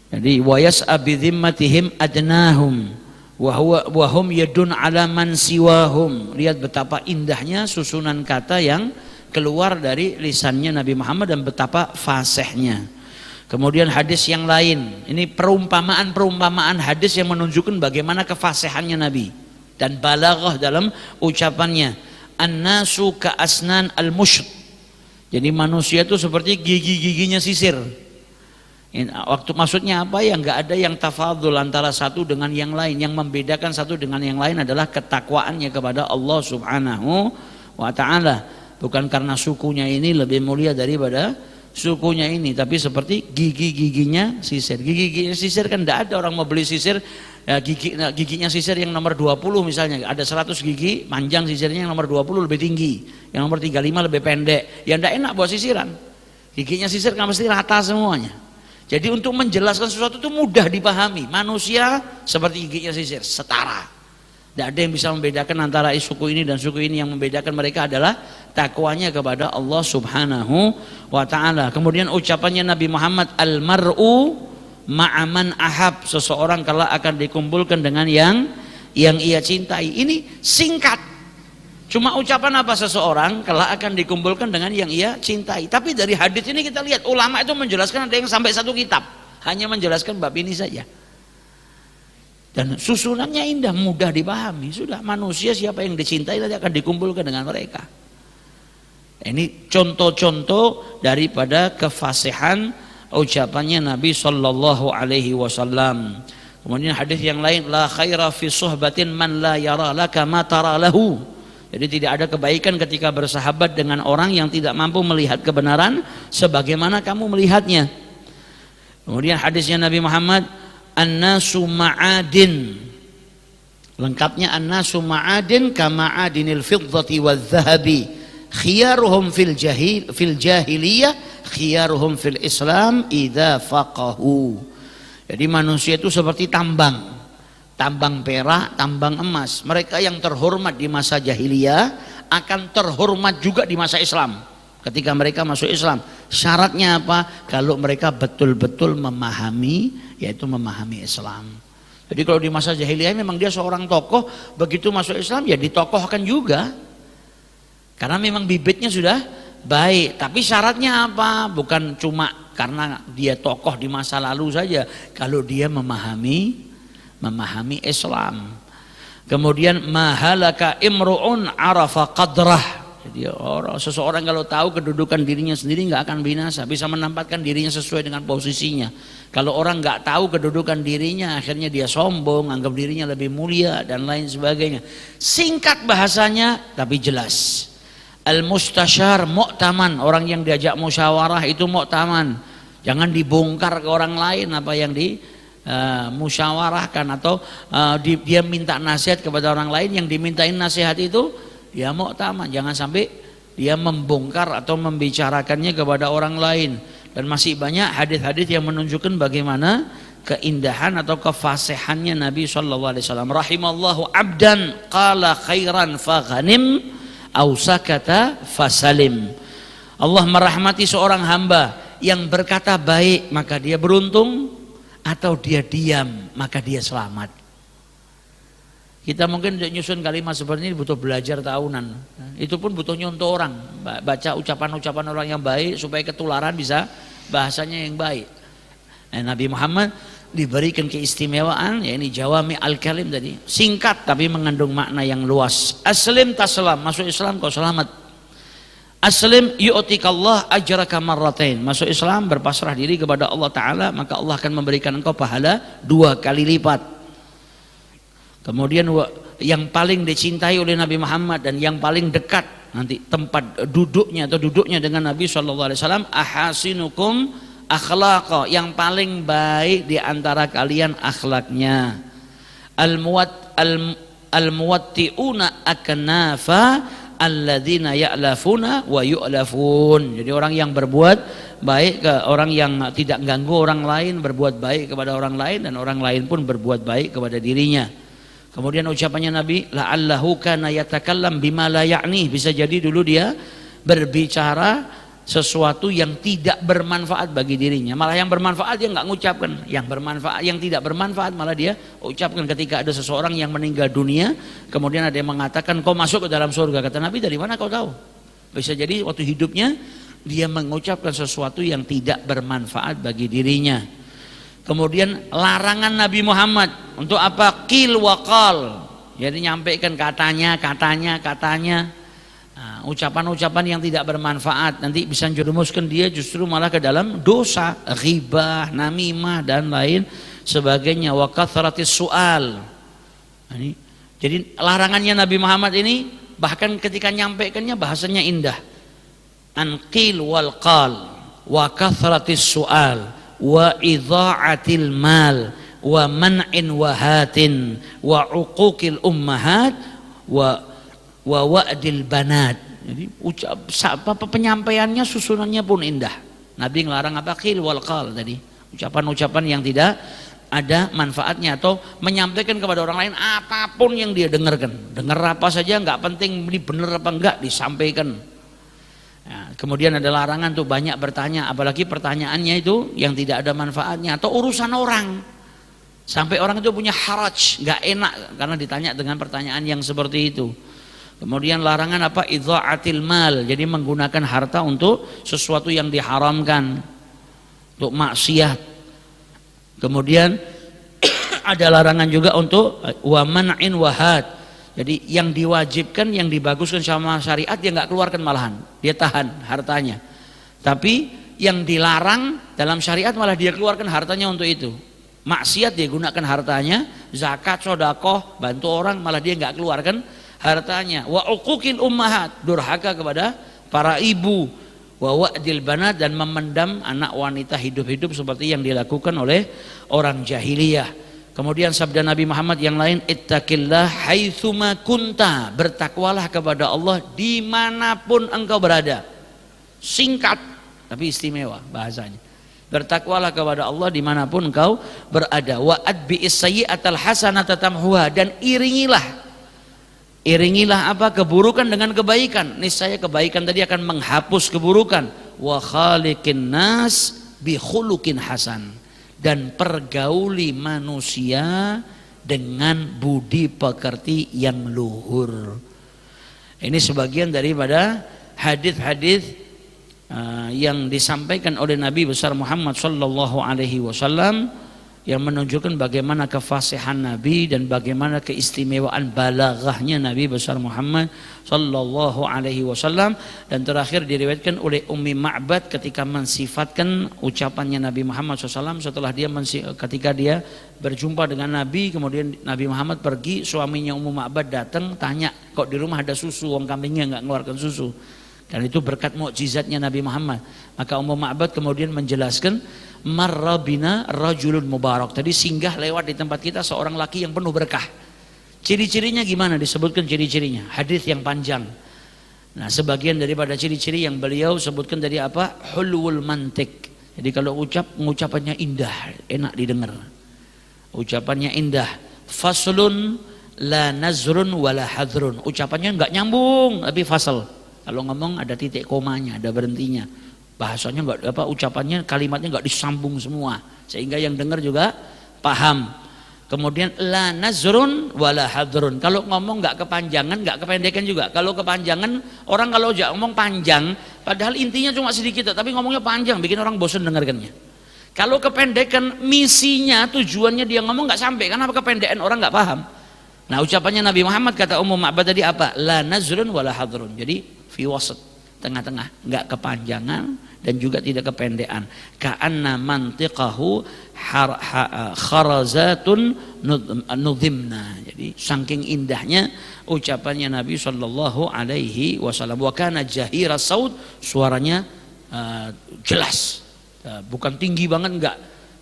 Jadi wa yas'a bi dhimmatihim adnahum wa hum yadun ala man siwahum. Lihat betapa indahnya susunan kata yang keluar dari lisannya Nabi Muhammad dan betapa fasihnya. Kemudian hadis yang lain, ini perumpamaan hadis yang menunjukkan bagaimana kefasihannya Nabi dan balaghah dalam ucapannya. An-nasu ka asnan al-musht. Jadi manusia itu seperti gigi-giginya sisir. Waktu maksudnya apa ya? Nggak ada yang tafadhul antara satu dengan yang lain. Yang membedakan satu dengan yang lain adalah ketakwaannya kepada Allah Subhanahu wa Ta'ala. Bukan karena sukunya ini lebih mulia daripada sukunya ini, tapi seperti gigi-giginya sisir. Gigi-giginya sisir kan tidak ada orang mau beli sisir ya, giginya sisir yang nomor 20 misalnya, ada 100 gigi, panjang sisirnya, yang nomor 20 lebih tinggi, yang nomor 35 lebih pendek. Ya tidak enak buat sisiran. Giginya sisir kan mesti rata semuanya. Jadi untuk menjelaskan sesuatu itu mudah dipahami. Manusia seperti giginya sisir, setara. Tidak ada yang bisa membedakan antara suku ini dan suku ini. Yang membedakan mereka adalah takwanya kepada Allah Subhanahu wa Ta'ala. Kemudian ucapannya Nabi Muhammad, al-mar'u ma'aman ahab. Seseorang kalau akan dikumpulkan dengan yang ia cintai. Ini singkat. Cuma ucapan apa seseorang kalau akan dikumpulkan dengan yang ia cintai. Tapi dari hadis ini kita lihat ulama itu menjelaskan, ada yang sampai 1 kitab hanya menjelaskan bab ini saja. Dan susunannya indah, mudah dipahami. Sudah, manusia siapa yang dicintai nanti akan dikumpulkan dengan mereka. Ini contoh-contoh daripada kefasihan ucapannya Nabi Sallallahu Alaihi Wasallam. Kemudian hadis yang lain, la khaira fi suhbatin man la yara laka ma tara lahu. Jadi tidak ada kebaikan ketika bersahabat dengan orang yang tidak mampu melihat kebenaran sebagaimana kamu melihatnya. Kemudian hadisnya Nabi Muhammad, an-nasu ma'adin. Lengkapnya an-nasu ma'adin kama'adinil fiddati wadh-dhahabi. Khiyaruhum fil jahiliyah, khiyaruhum fil Islam idza faqahu. Jadi manusia itu seperti tambang. Tambang perak, tambang emas. Mereka yang terhormat di masa jahiliyah akan terhormat juga di masa Islam. Ketika mereka masuk Islam, syaratnya apa? Kalau mereka betul-betul memahami, yaitu memahami Islam. Jadi kalau di masa jahiliyah memang dia seorang tokoh, begitu masuk Islam ya ditokohkan juga. Karena memang bibitnya sudah baik. Tapi syaratnya apa? Bukan cuma karena dia tokoh di masa lalu saja. Kalau dia memahami Islam. Kemudian mahalaka imru'un arafa qadrah. Jadi seseorang kalau tahu kedudukan dirinya sendiri nggak akan binasa, bisa menempatkan dirinya sesuai dengan posisinya. Kalau orang nggak tahu kedudukan dirinya, akhirnya dia sombong, anggap dirinya lebih mulia dan lain sebagainya. Singkat bahasanya tapi jelas. Al-mustasyar mu'taman, orang yang diajak musyawarah itu mu'taman. Jangan dibongkar ke orang lain apa yang musyawarahkan atau dia minta nasihat kepada orang lain, yang dimintain nasihat itu dia mu'taman. Jangan sampai dia membongkar atau membicarakannya kepada orang lain. Dan masih banyak hadis-hadis yang menunjukkan bagaimana keindahan atau kefasihannya Nabi SAW. Rahimallahu abdan qala khairan faghanim aw sakata fasalim. Allah merahmati seorang hamba yang berkata baik maka dia beruntung, atau dia diam maka dia selamat. Kita mungkin nyusun kalimat seperti ini butuh belajar tahunan. Itu pun butuh nyontoh orang, baca ucapan-ucapan orang yang baik supaya ketularan bisa bahasanya yang baik. Nah, Nabi Muhammad diberikan keistimewaan, ya ini jawami al-kalim tadi, singkat tapi mengandung makna yang luas. Aslim taslam, masuk Islam kau selamat. Aslim yu'tikallah ajraka marratain. Masuk Islam berpasrah diri kepada Allah Ta'ala, maka Allah akan memberikan engkau pahala 2 kali lipat. Kemudian yang paling dicintai oleh Nabi Muhammad dan yang paling dekat nanti tempat duduknya atau duduknya dengan Nabi SAW, ahasinukum akhlaqa, yang paling baik di antara kalian akhlaknya. Al-muwatti'una aknafa alladzina ya'lafuna wa yu'lafun. Jadi orang yang berbuat baik ke orang yang tidak ganggu orang lain, berbuat baik kepada orang lain, dan orang lain pun berbuat baik kepada dirinya. Kemudian ucapannya Nabi, la'allahu kana yatakallam bima la ya'ni, bisa jadi dulu dia berbicara sesuatu yang tidak bermanfaat bagi dirinya, malah yang bermanfaat dia nggak ngucapkan, yang bermanfaat, yang tidak bermanfaat malah dia ucapkan. Ketika ada seseorang yang meninggal dunia, kemudian ada yang mengatakan kau masuk ke dalam surga, kata Nabi, dari mana kau tahu? Bisa jadi waktu hidupnya dia mengucapkan sesuatu yang tidak bermanfaat bagi dirinya. Kemudian larangan Nabi Muhammad untuk apa? Qil wa qal, jadi nyampaikan katanya. Nah, ucapan-ucapan yang tidak bermanfaat nanti bisa menjerumuskan dia justru malah ke dalam dosa, ghibah, namimah dan lain sebagainya. Wa kathratis su'al. Jadi larangannya Nabi Muhammad ini bahkan ketika nyampaikannya bahasanya indah. Anqil wal qal wa kathratis su'al wa idha'atil mal wa man'in wa hatin wa uquqil ummahat wa wa'dil banat. Jadi penyampaiannya, susunannya pun indah. Nabi ngelarang apa? Qil wal qal tadi, ucapan-ucapan yang tidak ada manfaatnya atau menyampaikan kepada orang lain apapun yang dia dengarkan. Dengar apa saja nggak penting ini benar apa enggak, disampaikan. Nah, kemudian ada larangan tuh banyak bertanya, apalagi pertanyaannya itu yang tidak ada manfaatnya atau urusan orang. Sampai orang itu punya haraj, nggak enak karena ditanya dengan pertanyaan yang seperti itu. Kemudian larangan apa? Idha'atil mal, jadi menggunakan harta untuk sesuatu yang diharamkan, untuk maksiat. Kemudian ada larangan juga untuk wa man'in wahad, jadi yang diwajibkan, yang dibaguskan sama syariat dia nggak keluarkan, malahan dia tahan hartanya. Tapi yang dilarang dalam syariat malah dia keluarkan hartanya untuk itu. Maksiat dia gunakan hartanya, zakat, sedekah, bantu orang, malah dia nggak keluarkan hartanya. Wa uquqil ummahat, durhaka kepada para ibu. Wa wa'dil banat, dan memendam anak wanita hidup-hidup seperti yang dilakukan oleh orang jahiliyah. Kemudian sabda Nabi Muhammad yang lain, ittaqillah haitsuma kunta, bertakwalah kepada Allah dimanapun engkau berada. Singkat tapi istimewa bahasanya. Bertakwalah kepada Allah dimanapun engkau berada. Wa adbi'is sayyi'atal hasanata tamhuha, dan iringilah apa? Keburukan dengan kebaikan, niscaya kebaikan tadi akan menghapus keburukan. Wa khaliqin nas bi khuluqin hasan, dan pergauli manusia dengan budi pekerti yang luhur. Ini sebagian daripada hadis-hadis yang disampaikan oleh Nabi besar Muhammad sallallahu alaihi wasallam, yang menunjukkan bagaimana kefasihan Nabi dan bagaimana keistimewaan balaghahnya Nabi besar Muhammad sallallahu alaihi wasallam. Dan terakhir diriwayatkan oleh Ummi Ma'bad ketika mensifatkan ucapannya Nabi Muhammad SAW setelah dia ketika dia berjumpa dengan Nabi, kemudian Nabi Muhammad pergi, suaminya Ummu Ma'bad datang tanya, kok di rumah ada susu, wong kambingnya nggak mengeluarkan susu. Dan itu berkat mukjizatnya Nabi Muhammad. Maka Ummu Ma'bad kemudian menjelaskan, marrabina rajulun mubarak, tadi singgah lewat di tempat kita seorang laki yang penuh berkah. Ciri-cirinya gimana? Disebutkan ciri-cirinya, hadis yang panjang. Nah, sebagian daripada ciri-ciri yang beliau sebutkan dari apa? Hulwul mantik. Jadi kalau ucapannya indah, enak didengar. Ucapannya indah. Faslun la nazrun wala hadrun. Ucapannya enggak nyambung tapi fasal. Kalau ngomong ada titik komanya, ada berhentinya. Bahasanya enggak apa, ucapannya, kalimatnya enggak disambung semua sehingga yang dengar juga paham. Kemudian la nazrun wala hadrun. Kalau ngomong enggak kepanjangan, enggak kependekan juga. Kalau kepanjangan, orang kalau ngomong panjang padahal intinya cuma sedikit tapi ngomongnya panjang, bikin orang bosan dengarkannya. Kalau kependekan, misinya, tujuannya dia ngomong enggak sampai, karena kependekan orang enggak paham. Nah, ucapannya Nabi Muhammad kata Ummu Ma'bad tadi apa? La nazrun wala hadrun. Jadi fi wasat, tengah-tengah, enggak kepanjangan dan juga tidak kependekan. Ka'anna mantiqahu kharazatun nudhimna. Jadi saking indahnya ucapannya Nabi sallallahu alaihi wasallam. Wa kana jahira saut, suaranya jelas, bukan tinggi banget, enggak.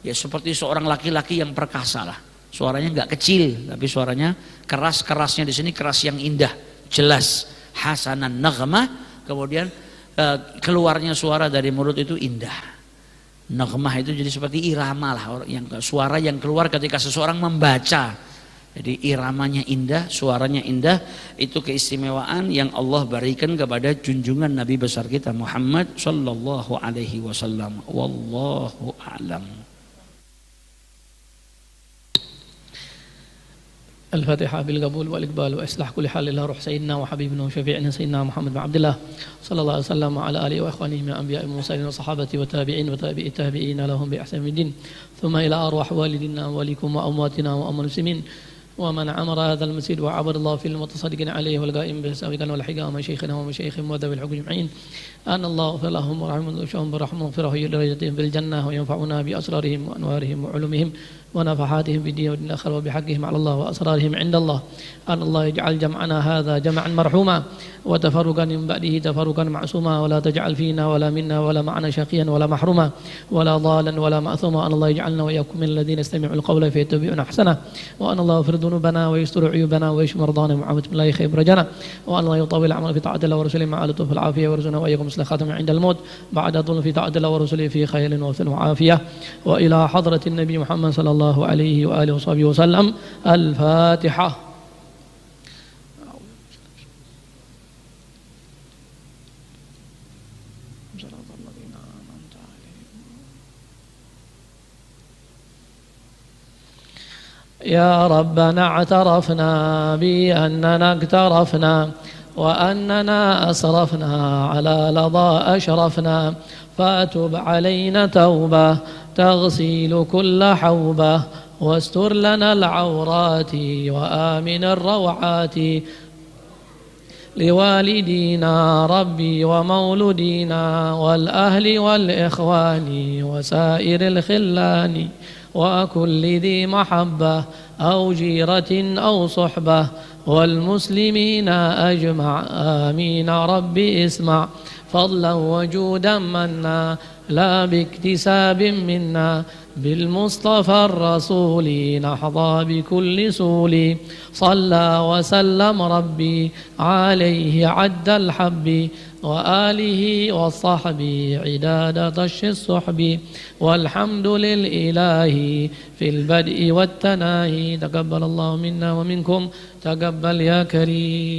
Ya seperti seorang laki-laki yang perkasa lah. Suaranya enggak kecil, tapi suaranya keras. Kerasnya di sini keras yang indah, jelas. Hasanan naghmah, kemudian keluarnya suara dari mulut itu indah. Naghmah itu jadi seperti irama lah, yang suara yang keluar ketika seseorang membaca Jadi iramanya indah, suaranya indah, itu keistimewaan yang Allah berikan kepada junjungan Nabi besar kita Muhammad sallallahu alaihi wasallam. Wallahu a'lam. الفاتحة بالقبول والإقبال وإصلاح كل حال إلى روح سيدنا وحبيبنا وشفيعنا سيدنا محمد بن عبد الله صلى الله عليه وسلم وعلى آله وإخوانه من الأنبياء والمرسلين والصحابة والتابعين وتابعي التابعين لهم بإحسان الدين ثم إلى أرواح والدنا وواليكم وأمواتنا وأموات المسلمين ومن عمر هذا المسجد وعبد الله في المتصدقين عليه والقائم بسابقنا والحقام ومشايخنا ومشايخهم وذوي الحقوق أجمعين أن الله اغفر لهم ورحمهم برحمه وغفره درجتهم في الجنة وينفعنا بأسرارهم وأنوارهم وعلومهم ونفحاتهم في الدين والدين الآخر وبحقهم على الله وأسرارهم عند الله أن الله يجعل جمعنا هذا جمعا مرحوما وتفرقا من بعده تفرقا معصوما ولا تجعل فينا ولا منا ولا معنا شقيا ولا محروما ولا ضالا ولا مأثوما أن الله يجعلنا وإياكم من الذين يستمعون القول فيتبعون أحسنه وأن الله يغفر ذنوبنا ويستر عيوبنا ويشفي مرضانا ومعافاة الله خير رجانا وأن الله يطول العمل في طاعة الله ورسوله مع لطف العافية ورزقنا وإياكم مثل خاتم عند الموت بعد طول في طاعة الله ورسوله في خير وفن وعافية وإلى حضرة النبي محمد صلى الله عليه وآله وصحبه وسلم الفاتحة. يا ربنا اعترفنا بأننا اقترفنا وأننا أسرفنا على لظى أشرفنا فاتب علينا توبة تغسيل كل حوبة واستر لنا العورات وآمن الروعات لوالدينا ربي ومولودينا والأهل والإخوان وسائر الخلان وكل ذي محبة أو جيرة أو صحبة والمسلمين أجمع آمين ربي اسمع فضلا وجودا منا لا باكتساب منا بالمصطفى الرسول نحظى بكل سول صلى وسلم ربي عليه عد الحب وآله والصحب عداد طش الصحب والحمد للإله في البدء والتناهي تقبل الله منا ومنكم تقبل يا كريم.